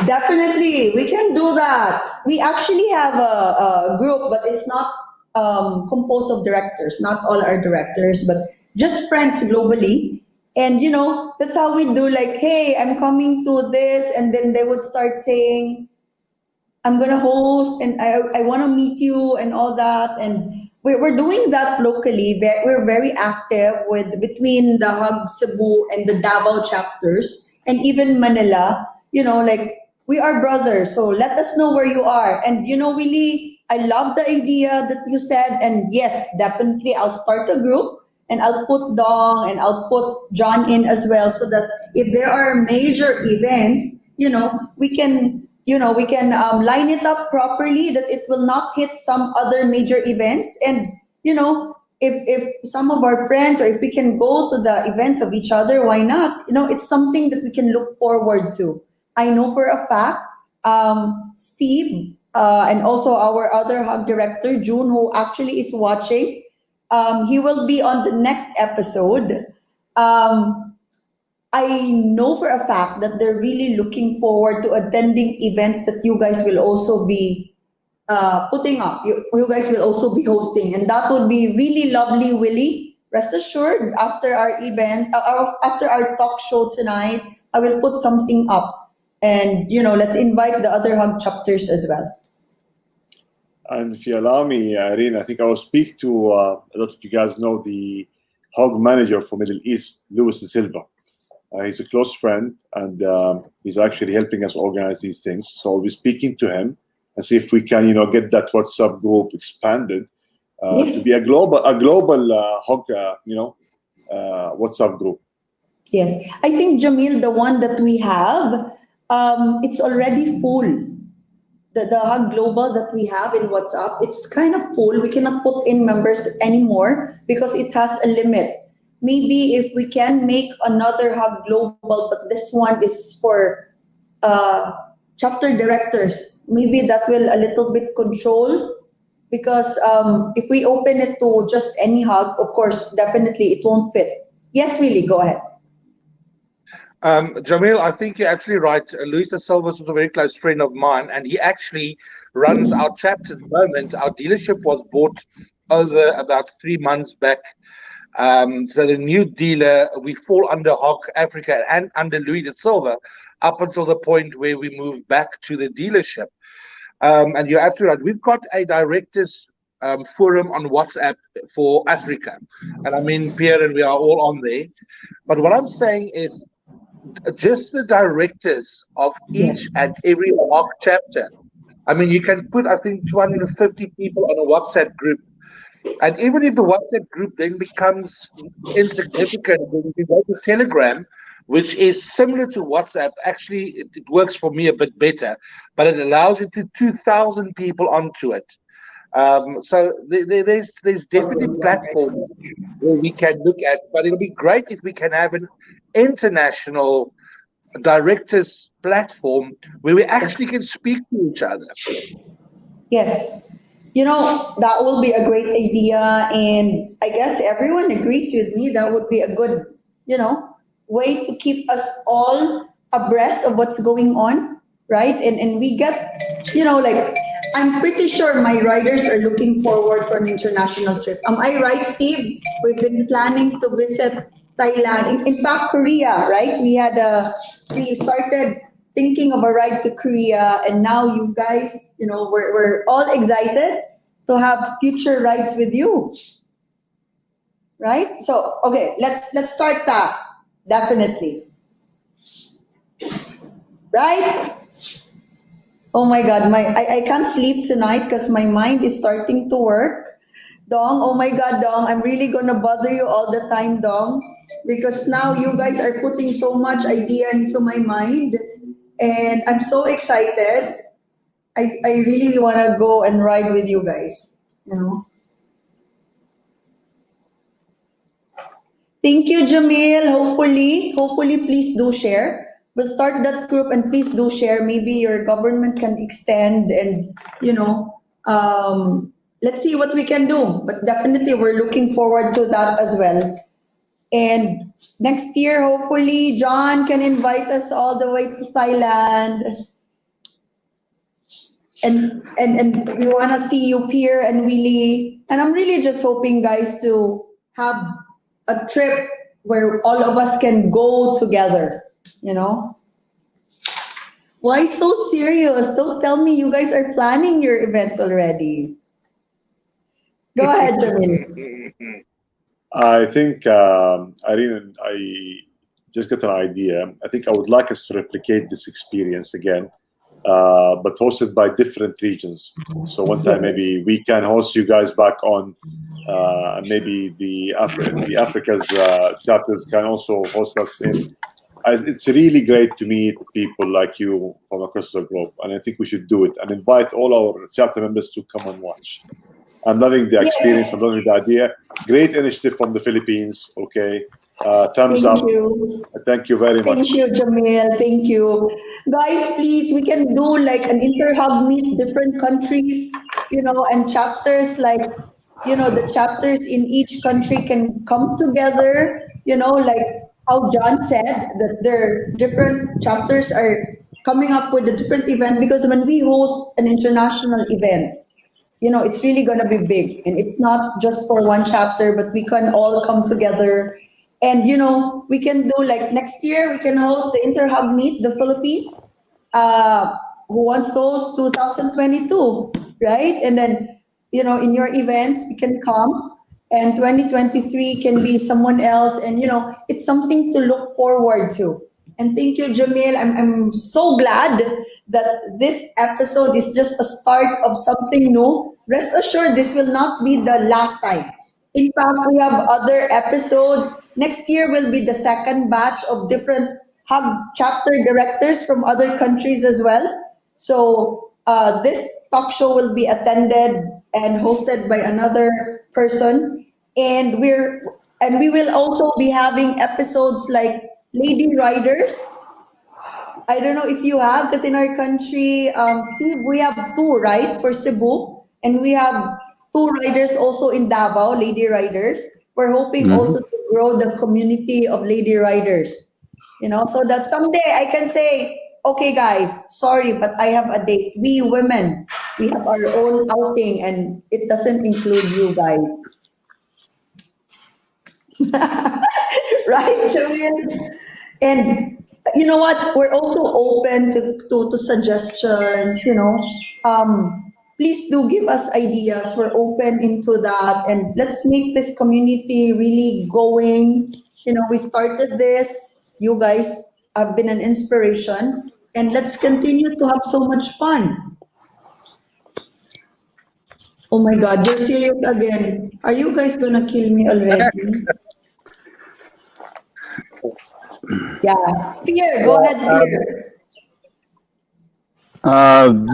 Definitely, we can do that. We actually have a group, but it's not composed of directors. Not all are directors, but just friends globally. And that's how we do. Like, hey, I'm coming to this, and then they would start saying, I'm gonna host and I want to meet you and all that. And we're doing that locally. We're very active with between the Hub Cebu and the Davao chapters and even Manila. Like we are brothers. So let us know where you are. And Willie, I love the idea that you said. And yes, definitely, I'll start a group. And I'll put Dong and I'll put John in as well, so that if there are major events, we can line it up properly, that it will not hit some other major events. And if some of our friends, or if we can go to the events of each other, why not? It's something that we can look forward to. I know for a fact, Steve, and also our other hub director, June, who actually is watching, he will be on the next episode. I know for a fact that they're really looking forward to attending events that you guys will also be putting up. You guys will also be hosting, and that would be really lovely, Willie. Rest assured, after our event, after our talk show tonight, I will put something up, and let's invite the other hub chapters as well. And if you allow me, Irene, I think I will speak to a lot of you guys know the H.O.G manager for Middle East, Louis De Silva. He's a close friend, and he's actually helping us organize these things. So I'll be speaking to him and see if we can, get that WhatsApp group expanded Yes. to be a global H.O.G, WhatsApp group. Yes, I think, Jamil, the one that we have, it's already full. The Hug Global that we have in WhatsApp, it's kind of full. We cannot put in members anymore because it has a limit. Maybe if we can make another Hug Global, but this one is for chapter directors, maybe that will a little bit control, because if we open it to just any hub, of course, definitely it won't fit. Yes, Willie, go ahead. Jamil, I think you're absolutely right. Luis De Silva was a very close friend of mine, and he actually runs our chapter at the moment. Our dealership was bought over about 3 months back. So the new dealer, we fall under H.O.G Africa and under Luis De Silva up until the point where we move back to the dealership. And you're absolutely right. We've got a directors forum on WhatsApp for Africa. And I mean, Pierre and we are all on there. But what I'm saying is, just the directors of each and every H.O.G chapter. I mean, you can put, I think, 250 people on a WhatsApp group. And even if the WhatsApp group then becomes insignificant, then you go to Telegram, which is similar to WhatsApp. Actually, it works for me a bit better, but it allows you to 2,000 people onto it. So there's definitely platforms where we can look at, but it'll be great if we can have an international directors platform where we actually can speak to each other. Yes. That will be a great idea. And I guess everyone agrees with me. That would be a good, way to keep us all abreast of what's going on, right? And we get, like, I'm pretty sure my riders are looking forward for an international trip. Am I right, Steve? We've been planning to visit Thailand. In fact, Korea, right? We started thinking of a ride to Korea, and now you guys, we're all excited to have future rides with you, right? So, okay, let's start that. Definitely, right? Oh my God, I can't sleep tonight because my mind is starting to work. Dong, oh my God, Dong, I'm really gonna bother you all the time, Dong, because now you guys are putting so much idea into my mind. And I'm so excited. I really want to go and ride with you guys. Thank you, Jamil. Hopefully, please do share. But start that group and please do share. Maybe your government can extend and, let's see what we can do. But definitely, we're looking forward to that as well. And next year, hopefully, John can invite us all the way to Thailand. and we want to see you, Pierre and Willie. And I'm really just hoping, guys, to have a trip where all of us can go together, you know? Why so serious? Don't tell me you guys are planning your events already. Go ahead, Jamil. I think, Irene, I just got an idea. I think I would like us to replicate this experience again, but hosted by different regions. So one time maybe we can host you guys back on, maybe the Africa's chapters can also host us in. It's really great to meet people like you from across the globe, and I think we should do it and invite all our chapter members to come and watch. I'm loving the experience. I'm loving the idea. Great initiative from the Philippines. Okay, thumbs up. Thank you. Thank you very much. Thank you, Jamil. Thank you. Guys, please, we can do like an inter-hub meet, different countries, you know, and chapters like, you know, the chapters in each country can come together, you know, like how John said, that their different chapters are coming up with a different event, because when we host an international event, you know, it's really going to be big, and it's not just for one chapter, but we can all come together. And, you know, we can do like next year, we can host the Interhub Meet, the Philippines, who wants to host 2022, right? And then, you know, in your events, we can come, and 2023 can be someone else. And, you know, it's something to look forward to. And thank you, Jamil. I'm so glad that this episode is just a start of something new. Rest assured, this will not be the last time. In fact, we have other episodes. Next year will be the second batch of different hub chapter directors from other countries as well. So this talk show will be attended and hosted by another person. And we will also be having episodes like Lady Riders. I don't know if you have, because in our country, we have two, right, for Cebu, and we have two riders also in Davao, Lady Riders. We're hoping also to grow the community of Lady Riders, you know, so that someday I can say, okay, guys, sorry, but I have a date. We women, we have our own outing, and it doesn't include you guys. Right, Shamil? And you know what? We're also open to suggestions, you know. Please do give us ideas. We're open into that. And let's make this community really going. You know, we started this. You guys have been an inspiration. And let's continue to have so much fun. Oh my God, you're serious again. Are you guys gonna kill me already? Yeah. Pierre, go ahead, Pierre.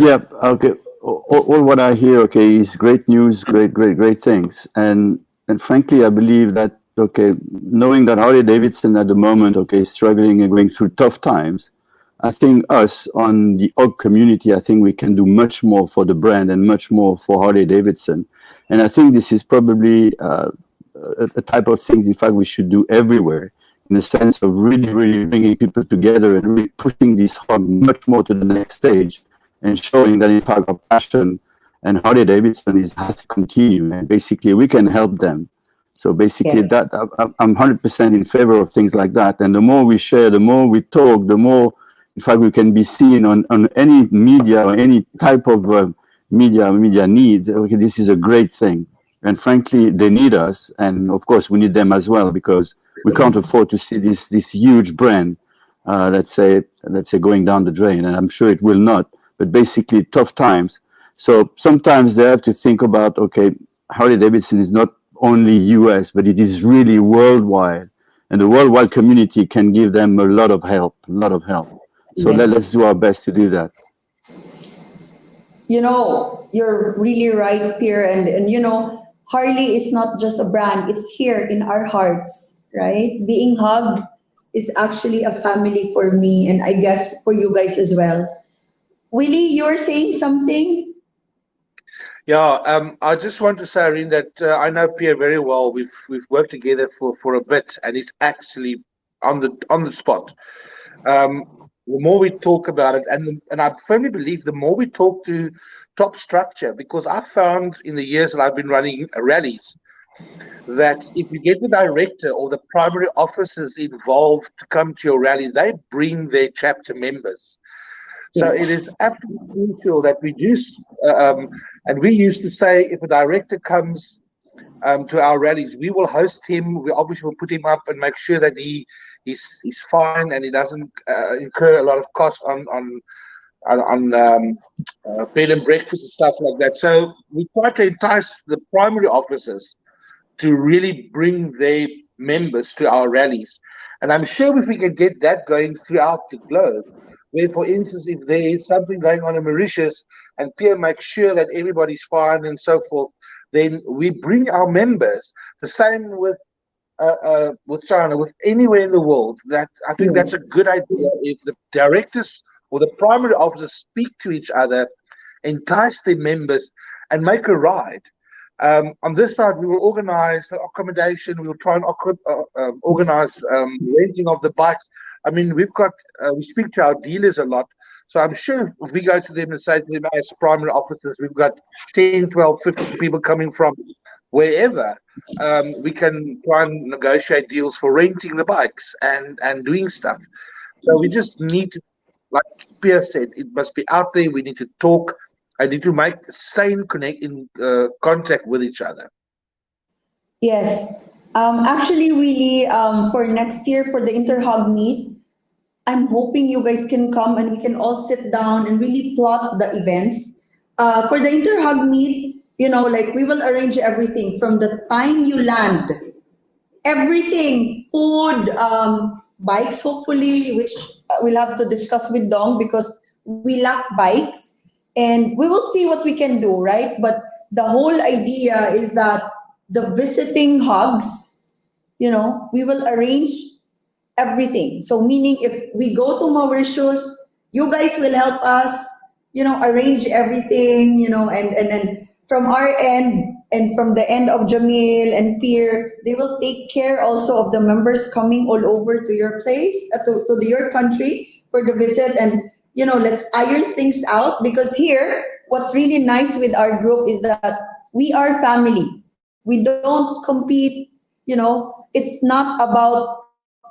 Yeah, okay. All what I hear, okay, is great news, great things. And frankly, I believe that, okay, knowing that Harley-Davidson at the moment, okay, is struggling and going through tough times, I think us on the H.O.G community, I think we can do much more for the brand and much more for Harley-Davidson. And I think this is probably a type of things, in fact, we should do everywhere, in the sense of really bringing people together and really pushing this H.O.G much more to the next stage, and showing that in fact our passion and Harley-Davidson has to continue, and basically we can help them. So basically, Yes. that I'm 100% in favor of things like that. And the more we share, the more we talk, the more, in fact, we can be seen on any media or any type of media needs. Okay, this is a great thing. And frankly, they need us, and of course, we need them as well, because we can't afford to see this huge brand, let's say going down the drain. And I'm sure it will not. But basically, tough times. So sometimes they have to think about, okay, Harley-Davidson is not only US, but it is really worldwide. And the worldwide community can give them a lot of help. So Yes. let's do our best to do that. You know, you're really right, Pierre. And you know, Harley is not just a brand, it's here in our hearts, right? Being hugged is actually a family for me, and I guess for you guys as well. Willie, you're saying something? Yeah, I just want to say, Irene, that I know Pierre very well. We've worked together for a bit, and he's actually on the spot. the more we talk about it, and I firmly believe the more we talk to top structure, because I found in the years that I've been running rallies that if you get the director or the primary officers involved to come to your rally, they bring their chapter members. So it is absolutely crucial that we do, and we used to say if a director comes to our rallies, we will host him. We obviously will put him up and make sure that he's fine and he doesn't incur a lot of cost on bed and breakfast and stuff like that. So we try to entice the primary officers to really bring their members to our rallies. And I'm sure if we can get that going throughout the globe, where, for instance, if there is something going on in Mauritius and Pierre makes sure that everybody's fine and so forth, then we bring our members. The same with China, with anywhere in the world. That I think that's a good idea. If the directors or the primary officers speak to each other, entice their members, and make a ride. On this side, we will organize accommodation. We will try and organize renting of the bikes. I mean, we speak to our dealers a lot. So I'm sure if we go to them and say to them as primary officers, we've got 10, 12, 15 people coming from wherever, we can try and negotiate deals for renting the bikes and doing stuff. So we just need to, like Pierre said, it must be out there. We need to talk. I need to stay in contact with each other. Yes. Actually, really, for next year, for the Inter-H.O.G meet, I'm hoping you guys can come and we can all sit down and really plot the events. For the Inter-H.O.G meet, like we will arrange everything from the time you land, everything, food, bikes, hopefully, which we'll have to discuss with Dong because we lack bikes. And we will see what we can do, right? But the whole idea is that the visiting H.O.Gs, we will arrange everything. So meaning if we go to Mauritius, you guys will help us, arrange everything, and from our end and from the end of Jamil and Pierre, they will take care also of the members coming all over to your place, to your country for the visit. And let's iron things out, because here, what's really nice with our group is that we are family. We don't compete, it's not about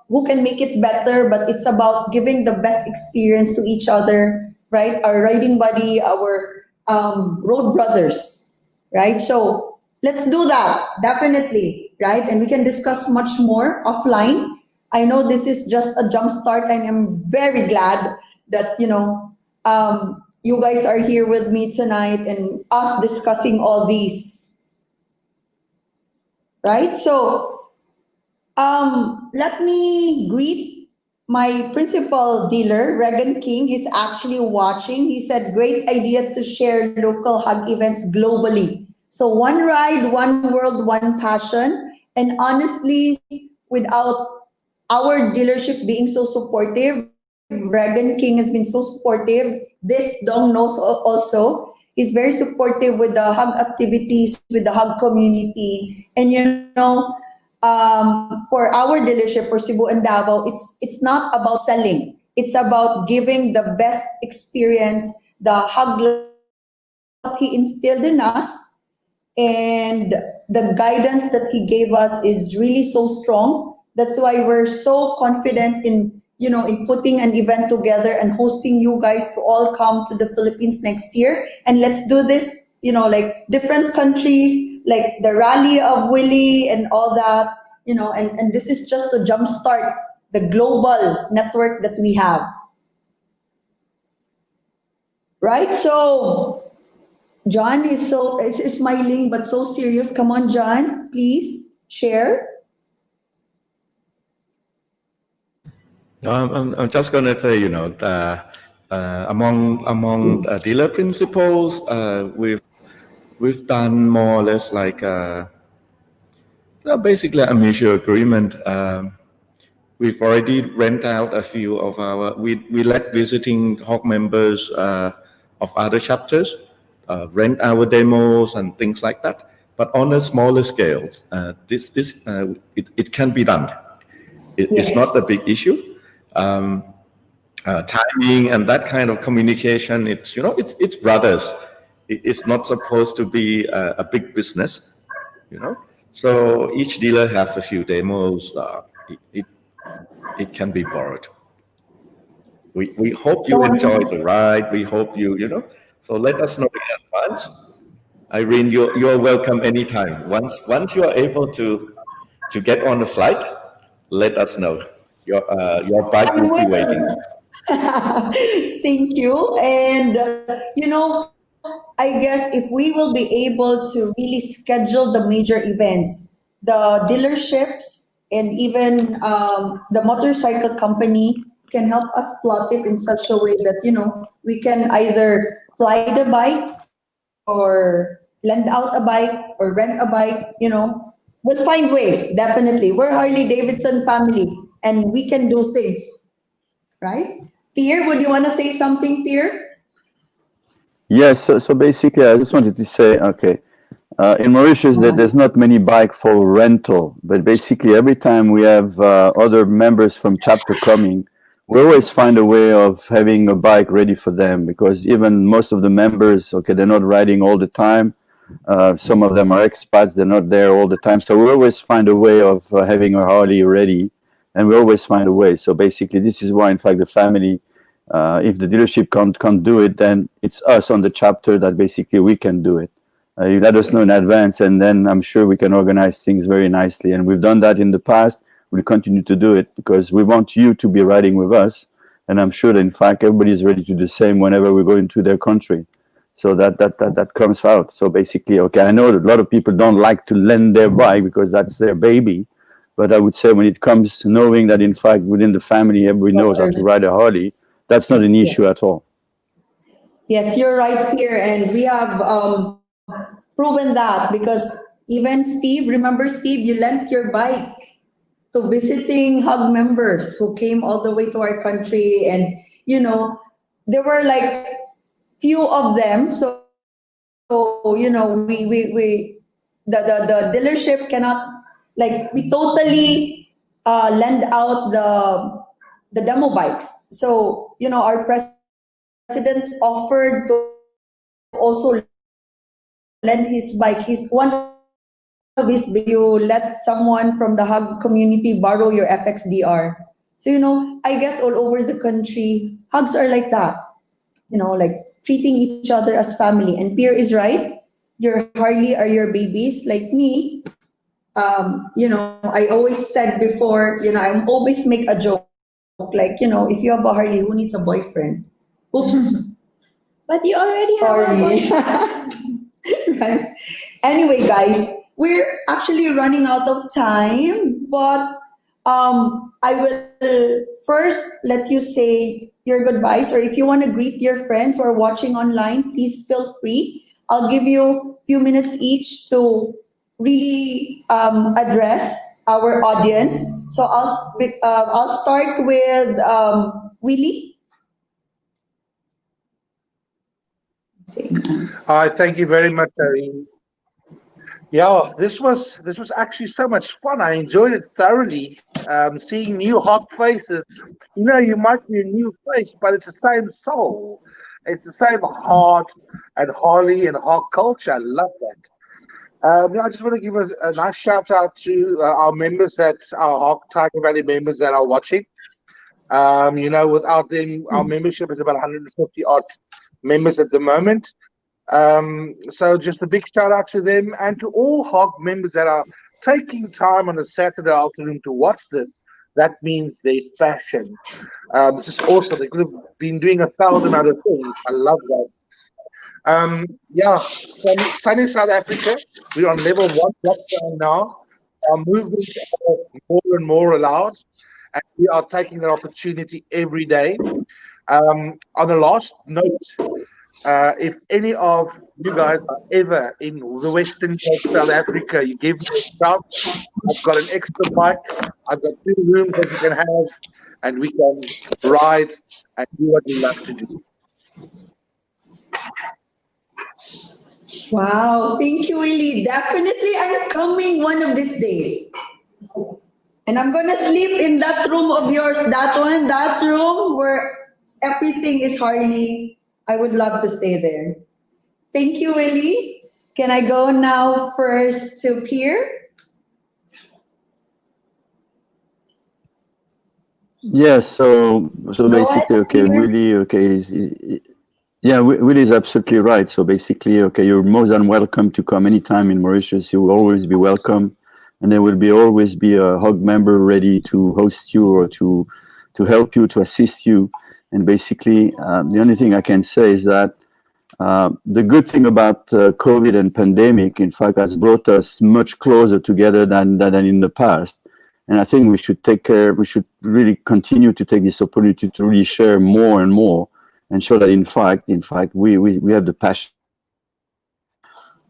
who can make it better, but it's about giving the best experience to each other, right? Our riding buddy, our road brothers, right? So let's do that, definitely, right? And we can discuss much more offline. I know this is just a jump start, and I'm very glad that you guys are here with me tonight and us discussing all these, right? So let me greet my principal dealer, Regan King. He's actually watching. He said, great idea to share local H.O.G events globally. So one ride, one world, one passion. And honestly, without our dealership being so supportive, Regan King has been so supportive. This Dong knows also. He's very supportive with the H.O.G activities, with the H.O.G community. And for our dealership for Cebu and Davao, it's not about selling. It's about giving the best experience, the H.O.G that he instilled in us, and the guidance that he gave us is really so strong. That's why we're so confident in putting an event together and hosting you guys to all come to the Philippines next year. And let's do this, like different countries, like the Rally of Willie and all that, and this is just to jumpstart the global network that we have. Right? So John is smiling but so serious. Come on, John, please share. No, I'm just going to say, among dealer principals, we've done more or less like basically a mutual agreement. We've already rent out a few of we let visiting H.O.G members of other chapters rent our demos and things like that. But on a smaller scale, it can be done. It's not a big issue. timing and that kind of communication. It's it's brothers. It's not supposed to be a big business, So each dealer has a few demos. It can be borrowed. We hope you enjoy the ride. We hope you. So let us know in advance. Irene, you're welcome anytime. Once you are able to get on the flight, let us know. Your bike will be waiting. Thank you. And, I guess if we will be able to really schedule the major events, the dealerships and even the motorcycle company can help us plot it in such a way that, we can either fly the bike or lend out a bike or rent a bike, we'll find ways, definitely. We're Harley-Davidson family and we can do things, right? Pierre, would you want to say something, Pierre? Yes, so basically, I just wanted to say, okay, in Mauritius, there's not many bike for rental, but basically every time we have other members from chapter coming, we always find a way of having a bike ready for them, because even most of the members, okay, they're not riding all the time. Some of them are expats, they're not there all the time. So we always find a way of having a Harley ready, and we always find a way. So basically, this is why, in fact, the family, if the dealership can't do it, then it's us on the chapter that basically we can do it. You let us know in advance, and then I'm sure we can organize things very nicely. And we've done that in the past. We'll continue to do it because we want you to be riding with us. And I'm sure that, in fact, everybody's ready to do the same whenever we go into their country. So that comes out. So basically, okay, I know that a lot of people don't like to lend their bike because that's their baby. But I would say when it comes knowing that, in fact, within the family, everybody knows how to ride a Harley, that's not an issue at all. Yes, you're right, Pierre. And we have proven that because even Steve, remember Steve, you lent your bike to visiting H.O.G members who came all the way to our country. And, there were like few of them. So we the dealership cannot, like, we totally lend out the demo bikes. So, our president offered to also lend his bike. He's one of his, you let someone from the H.O.G community borrow your FXDR. So, I guess all over the country, H.O.Gs are like that, like treating each other as family. And Pierre is right. Your Harley are your babies, like me. I always said before, I always make a joke, like, if you have a Harley, who needs a boyfriend? Oops. But you already have a Sorry. Right. Anyway, guys, we're actually running out of time, but I will first let you say your goodbyes, or if you want to greet your friends who are watching online, please feel free. I'll give you a few minutes each to really address our audience. So I'll start with Willie. Hi, thank you very much, Irene. Yeah, this was actually so much fun. I enjoyed it thoroughly. Seeing new hot faces. You might be a new face, but it's the same soul. It's the same heart and Harley and hot culture. I love that. I just want to give a nice shout out to our members our H.O.G Tiger Valley members that are watching. Without them, our membership is about 150 odd members at the moment. So just a big shout out to them and to all H.O.G members that are taking time on a Saturday afternoon to watch this. That means there's passion. This is awesome. They could have been doing 1,000 other things. I love that. From sunny South Africa, we're on level 1 lockdown now. Our movements are more and more allowed, and we are taking that opportunity every day. On the last note, if any of you guys are ever in the Western Cape, South Africa, you give me a shout. I've got an extra bike. I've got 2 rooms that you can have, and we can ride and do what we love to do. Wow, thank you, Willie. Definitely, I'm coming one of these days. And I'm going to sleep in that room of yours, that room where everything is Harley, I would love to stay there. Thank you, Willie. Can I go now first to Pierre? Yeah, so Go ahead, basically, okay, Pierre. Willie, okay, yeah, Willie is absolutely right. So basically, okay, you're more than welcome to come anytime in Mauritius. You will always be welcome, and there will be always be a H.O.G member ready to host you or to help you, to assist you. And basically, the only thing I can say is that the good thing about COVID and pandemic, in fact, has brought us much closer together than in the past. And I think we should take care, we should really continue to take this opportunity to really share more and more and show that in fact, we have the passion.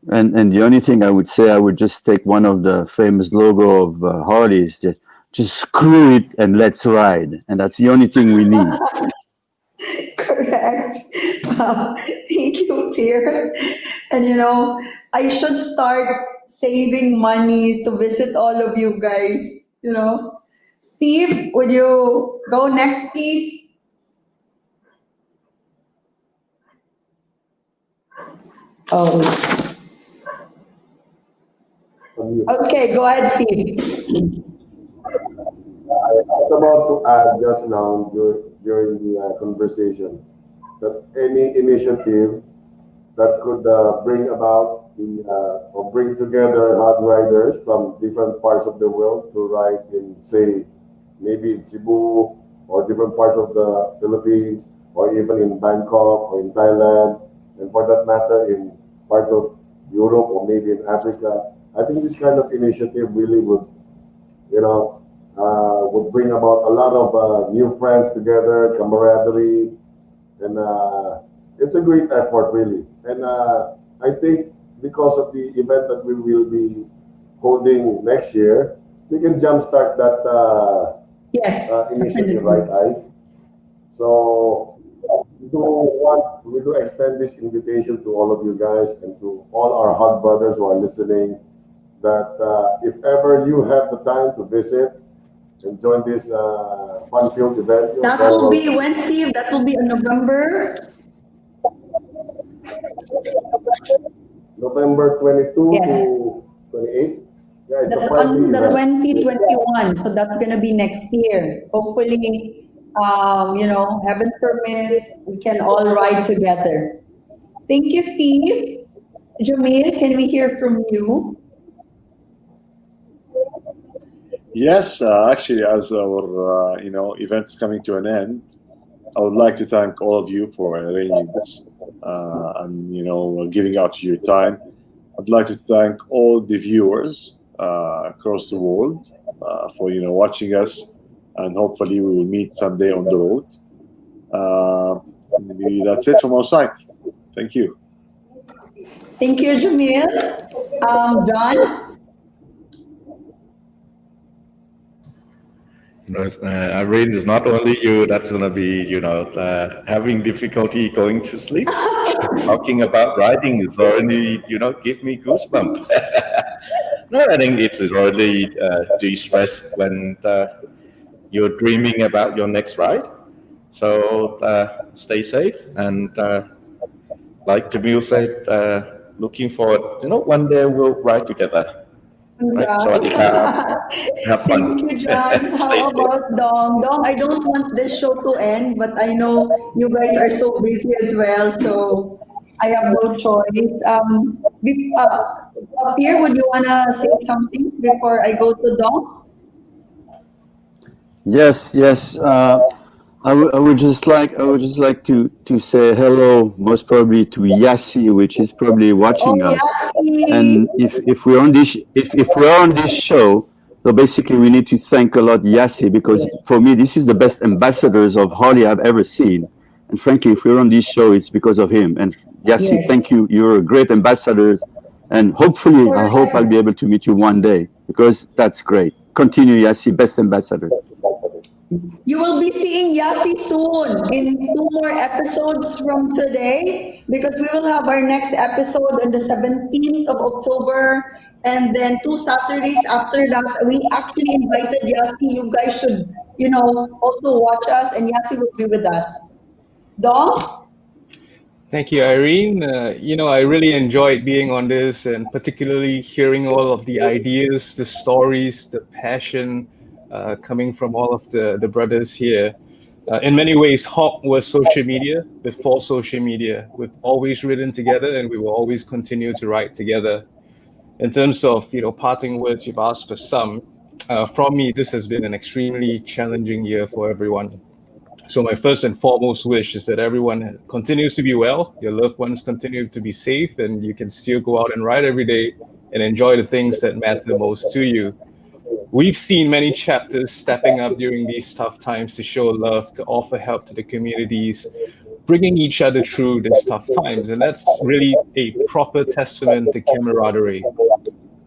And the only thing I would say, I would just take one of the famous logo of Harley's, just screw it and let's ride. And that's the only thing we need. Correct. Thank you, Pierre. And I should start saving money to visit all of you guys. Steve, would you go next, please? Oh, okay. Go ahead, Steve. I was about to add just now during the conversation that any initiative that could bring about or bring together hard riders from different parts of the world to ride in, say, maybe in Cebu or different parts of the Philippines or even in Bangkok or in Thailand, and for that matter in parts of Europe or maybe in Africa. I think this kind of initiative really would bring about a lot of new friends together, camaraderie, and it's a great effort, really. And I think because of the event that we will be holding next year, we can jumpstart that Yes. initiative, right, Ike? So we do extend this invitation to all of you guys and to all our H.O.G brothers who are listening, that if ever you have the time to visit and join this fun-filled event, you're That very will be welcome. when, Steve? That will be in November. November 22 Yes. to 28. Yeah, it's That's a 5-day on the event. 2021, so that's gonna be next year. Hopefully, heaven permits, we can all ride together. Thank you, Steve. Jamil, can we hear from you? Yes, actually, as our event is coming to an end, I would like to thank all of you for arranging this and giving out your time. I'd like to thank all the viewers across the world for watching us, and hopefully we will meet someday on the road. Maybe that's it from our side. Thank you. Thank you, Jamil. John? Irene, it's not only you that's gonna be, having difficulty going to sleep. Talking about riding is already, give me goosebumps. No, I think it's already de-stressed when you're dreaming about your next ride. So stay safe, and like Jamil said, looking forward, one day we'll ride together. Right? So have fun. Thank you, John. Stay How safe. about Dong? Dong, I don't want this show to end, but I know you guys are so busy as well, so I have no choice. Pierre, would you wanna say something before I go to Dong? Yes. I would just like to say hello, most probably to Yassi, which is probably watching Oh, us. Yassi. And if we're on this show, so basically we need to thank a lot Yassi, because for me this is the best ambassadors of Harley I've ever seen. And frankly, if we're on this show, it's because of him. And Yassi, Yes. thank you. You're a great ambassadors, and hopefully I hope I'll be able to meet you one day, because that's great. Continue, Yassi, best ambassador. You will be seeing Yassi soon in 2 more episodes from today, because we will have our next episode on the 17th of October, and then 2 Saturdays after that. We actually invited Yassi. You guys should, also watch us, and Yassi will be with us. Dong? Thank you, Irene. I really enjoyed being on this and particularly hearing all of the ideas, the stories, the passion coming from all of the brothers here. In many ways, H.O.G was social media before social media. We've always written together and we will always continue to write together. In terms of, parting words, you've asked for some. From me, this has been an extremely challenging year for everyone. So my first and foremost wish is that everyone continues to be well, your loved ones continue to be safe, and you can still go out and ride every day and enjoy the things that matter most to you. We've seen many chapters stepping up during these tough times to show love, to offer help to the communities, bringing each other through these tough times. And that's really a proper testament to camaraderie.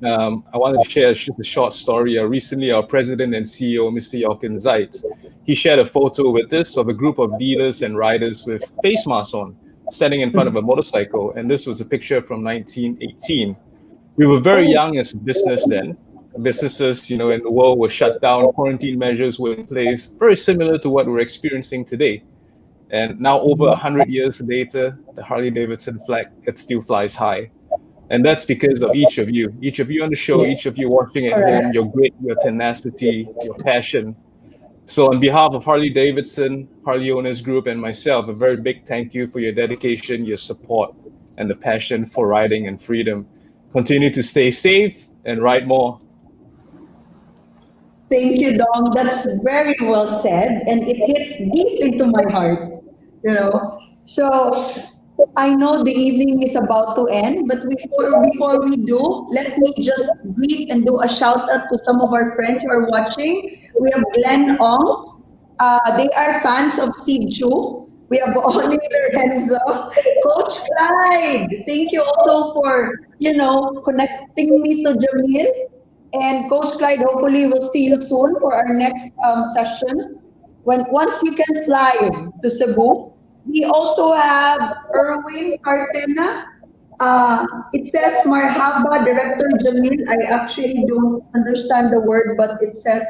I wanted to share just a short story. Recently, our president and CEO, Mr. Jochen Zeitz, he shared a photo with us of a group of dealers and riders with face masks on, standing in front of a motorcycle. And this was a picture from 1918. We were very young as a business then. Businesses, in the world were shut down, quarantine measures were in place, very similar to what we're experiencing today. And now, over 100 years later, the Harley-Davidson flag, it still flies high. And that's because of each of you on the show, each of you watching at home, your grit, your tenacity, your passion. So on behalf of Harley-Davidson, Harley Owners Group, and myself, a very big thank you for your dedication, your support, and the passion for riding and freedom. Continue to stay safe and ride more. Thank you, Dom. That's very well said, and it hits deep into my heart, you know. So I know the evening is about to end, but before we do, let me just greet and do a shout out to some of our friends who are watching. We have Glenn Ong. They are fans of Steve Chu. We have Oni Lorenzo, Coach Clyde. Thank you also for connecting me to Jamil. And Coach Clyde, hopefully we'll see you soon for our next session. Once you can fly to Cebu. We also have Erwin Cartena. It says Marhaba, Director Jamil. I actually don't understand the word, but it says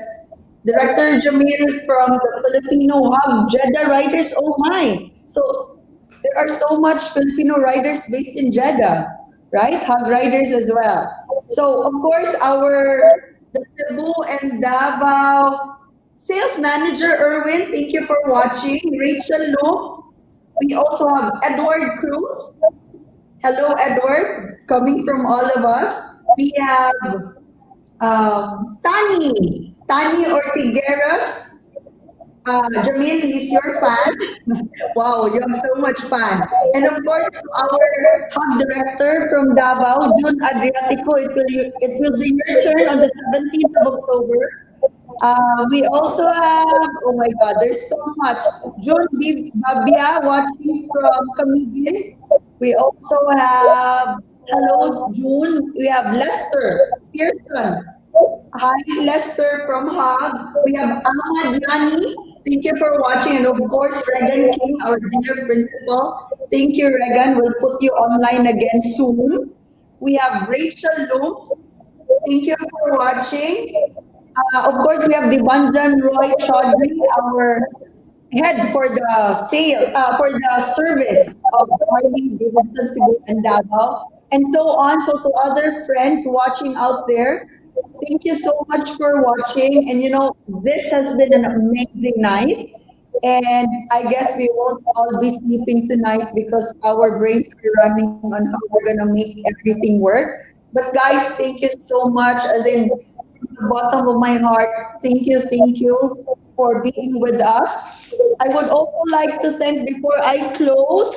Director Jamil from the Filipino Hub, Jeddah Riders. Oh my! So there are so much Filipino riders based in Jeddah, right? Hub Riders as well. So of course the Cebu and Davao sales manager Erwin. Thank you for watching. Rachel Lo. We also have Edward Cruz. Hello, Edward, coming from all of us. We have Tani Ortigueras. Jamil is your fan. Wow, you have so much fun. And of course, our hub director from Davao, June Adriatico. It will be your turn on the 17th of October. We also have, oh my God, there's so much. June Babia watching from Camiguin. We also have, hello June. We have Lester Pearson. Hi Lester from Hub. We have Ahmad Yani. Thank you for watching. And of course, Regan King, our dealer principal. Thank you, Regan. We'll put you online again soon. We have Rachel Loom. Thank you for watching. Of course, we have Dibanjan Roy Chaudhry, our head for the for the service of Harley-Davidson, Cebu, and Davao, and so on. So to other friends watching out there, thank you so much for watching. And this has been an amazing night. And I guess we won't all be sleeping tonight because our brains are running on how we're gonna make everything work. But guys, thank you so much. As in, from the bottom of my heart, thank you for being with us. I would also like to thank, before I close,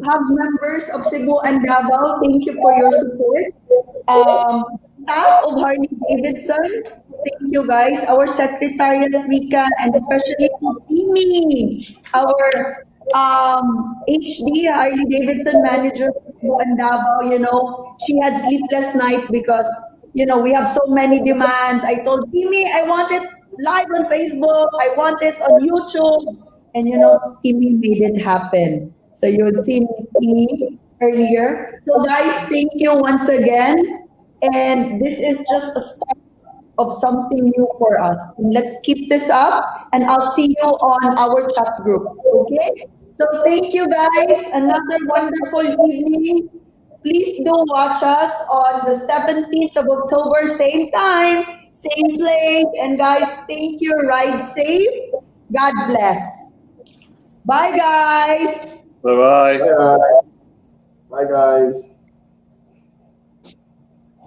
hub members of Cebu and Davao. Thank you for your support. Staff of Harley Davidson, thank you guys. Our secretariat Rika, and especially to Timmy, our HD Harley Davidson manager of Cebu and Davao. She had sleepless night because we have so many demands. I told Timmy I want it live on Facebook. I want it on YouTube. And Timmy made it happen. So you would see me earlier. So guys, thank you once again. And this is just a start of something new for us. And let's keep this up. And I'll see you on our chat group. Okay? So thank you guys. Another wonderful evening. Please do watch us on the 17th of October, same time, same place. And guys, thank you. Ride safe. God bless. Bye, guys. Bye bye. Bye, guys. Bye, guys.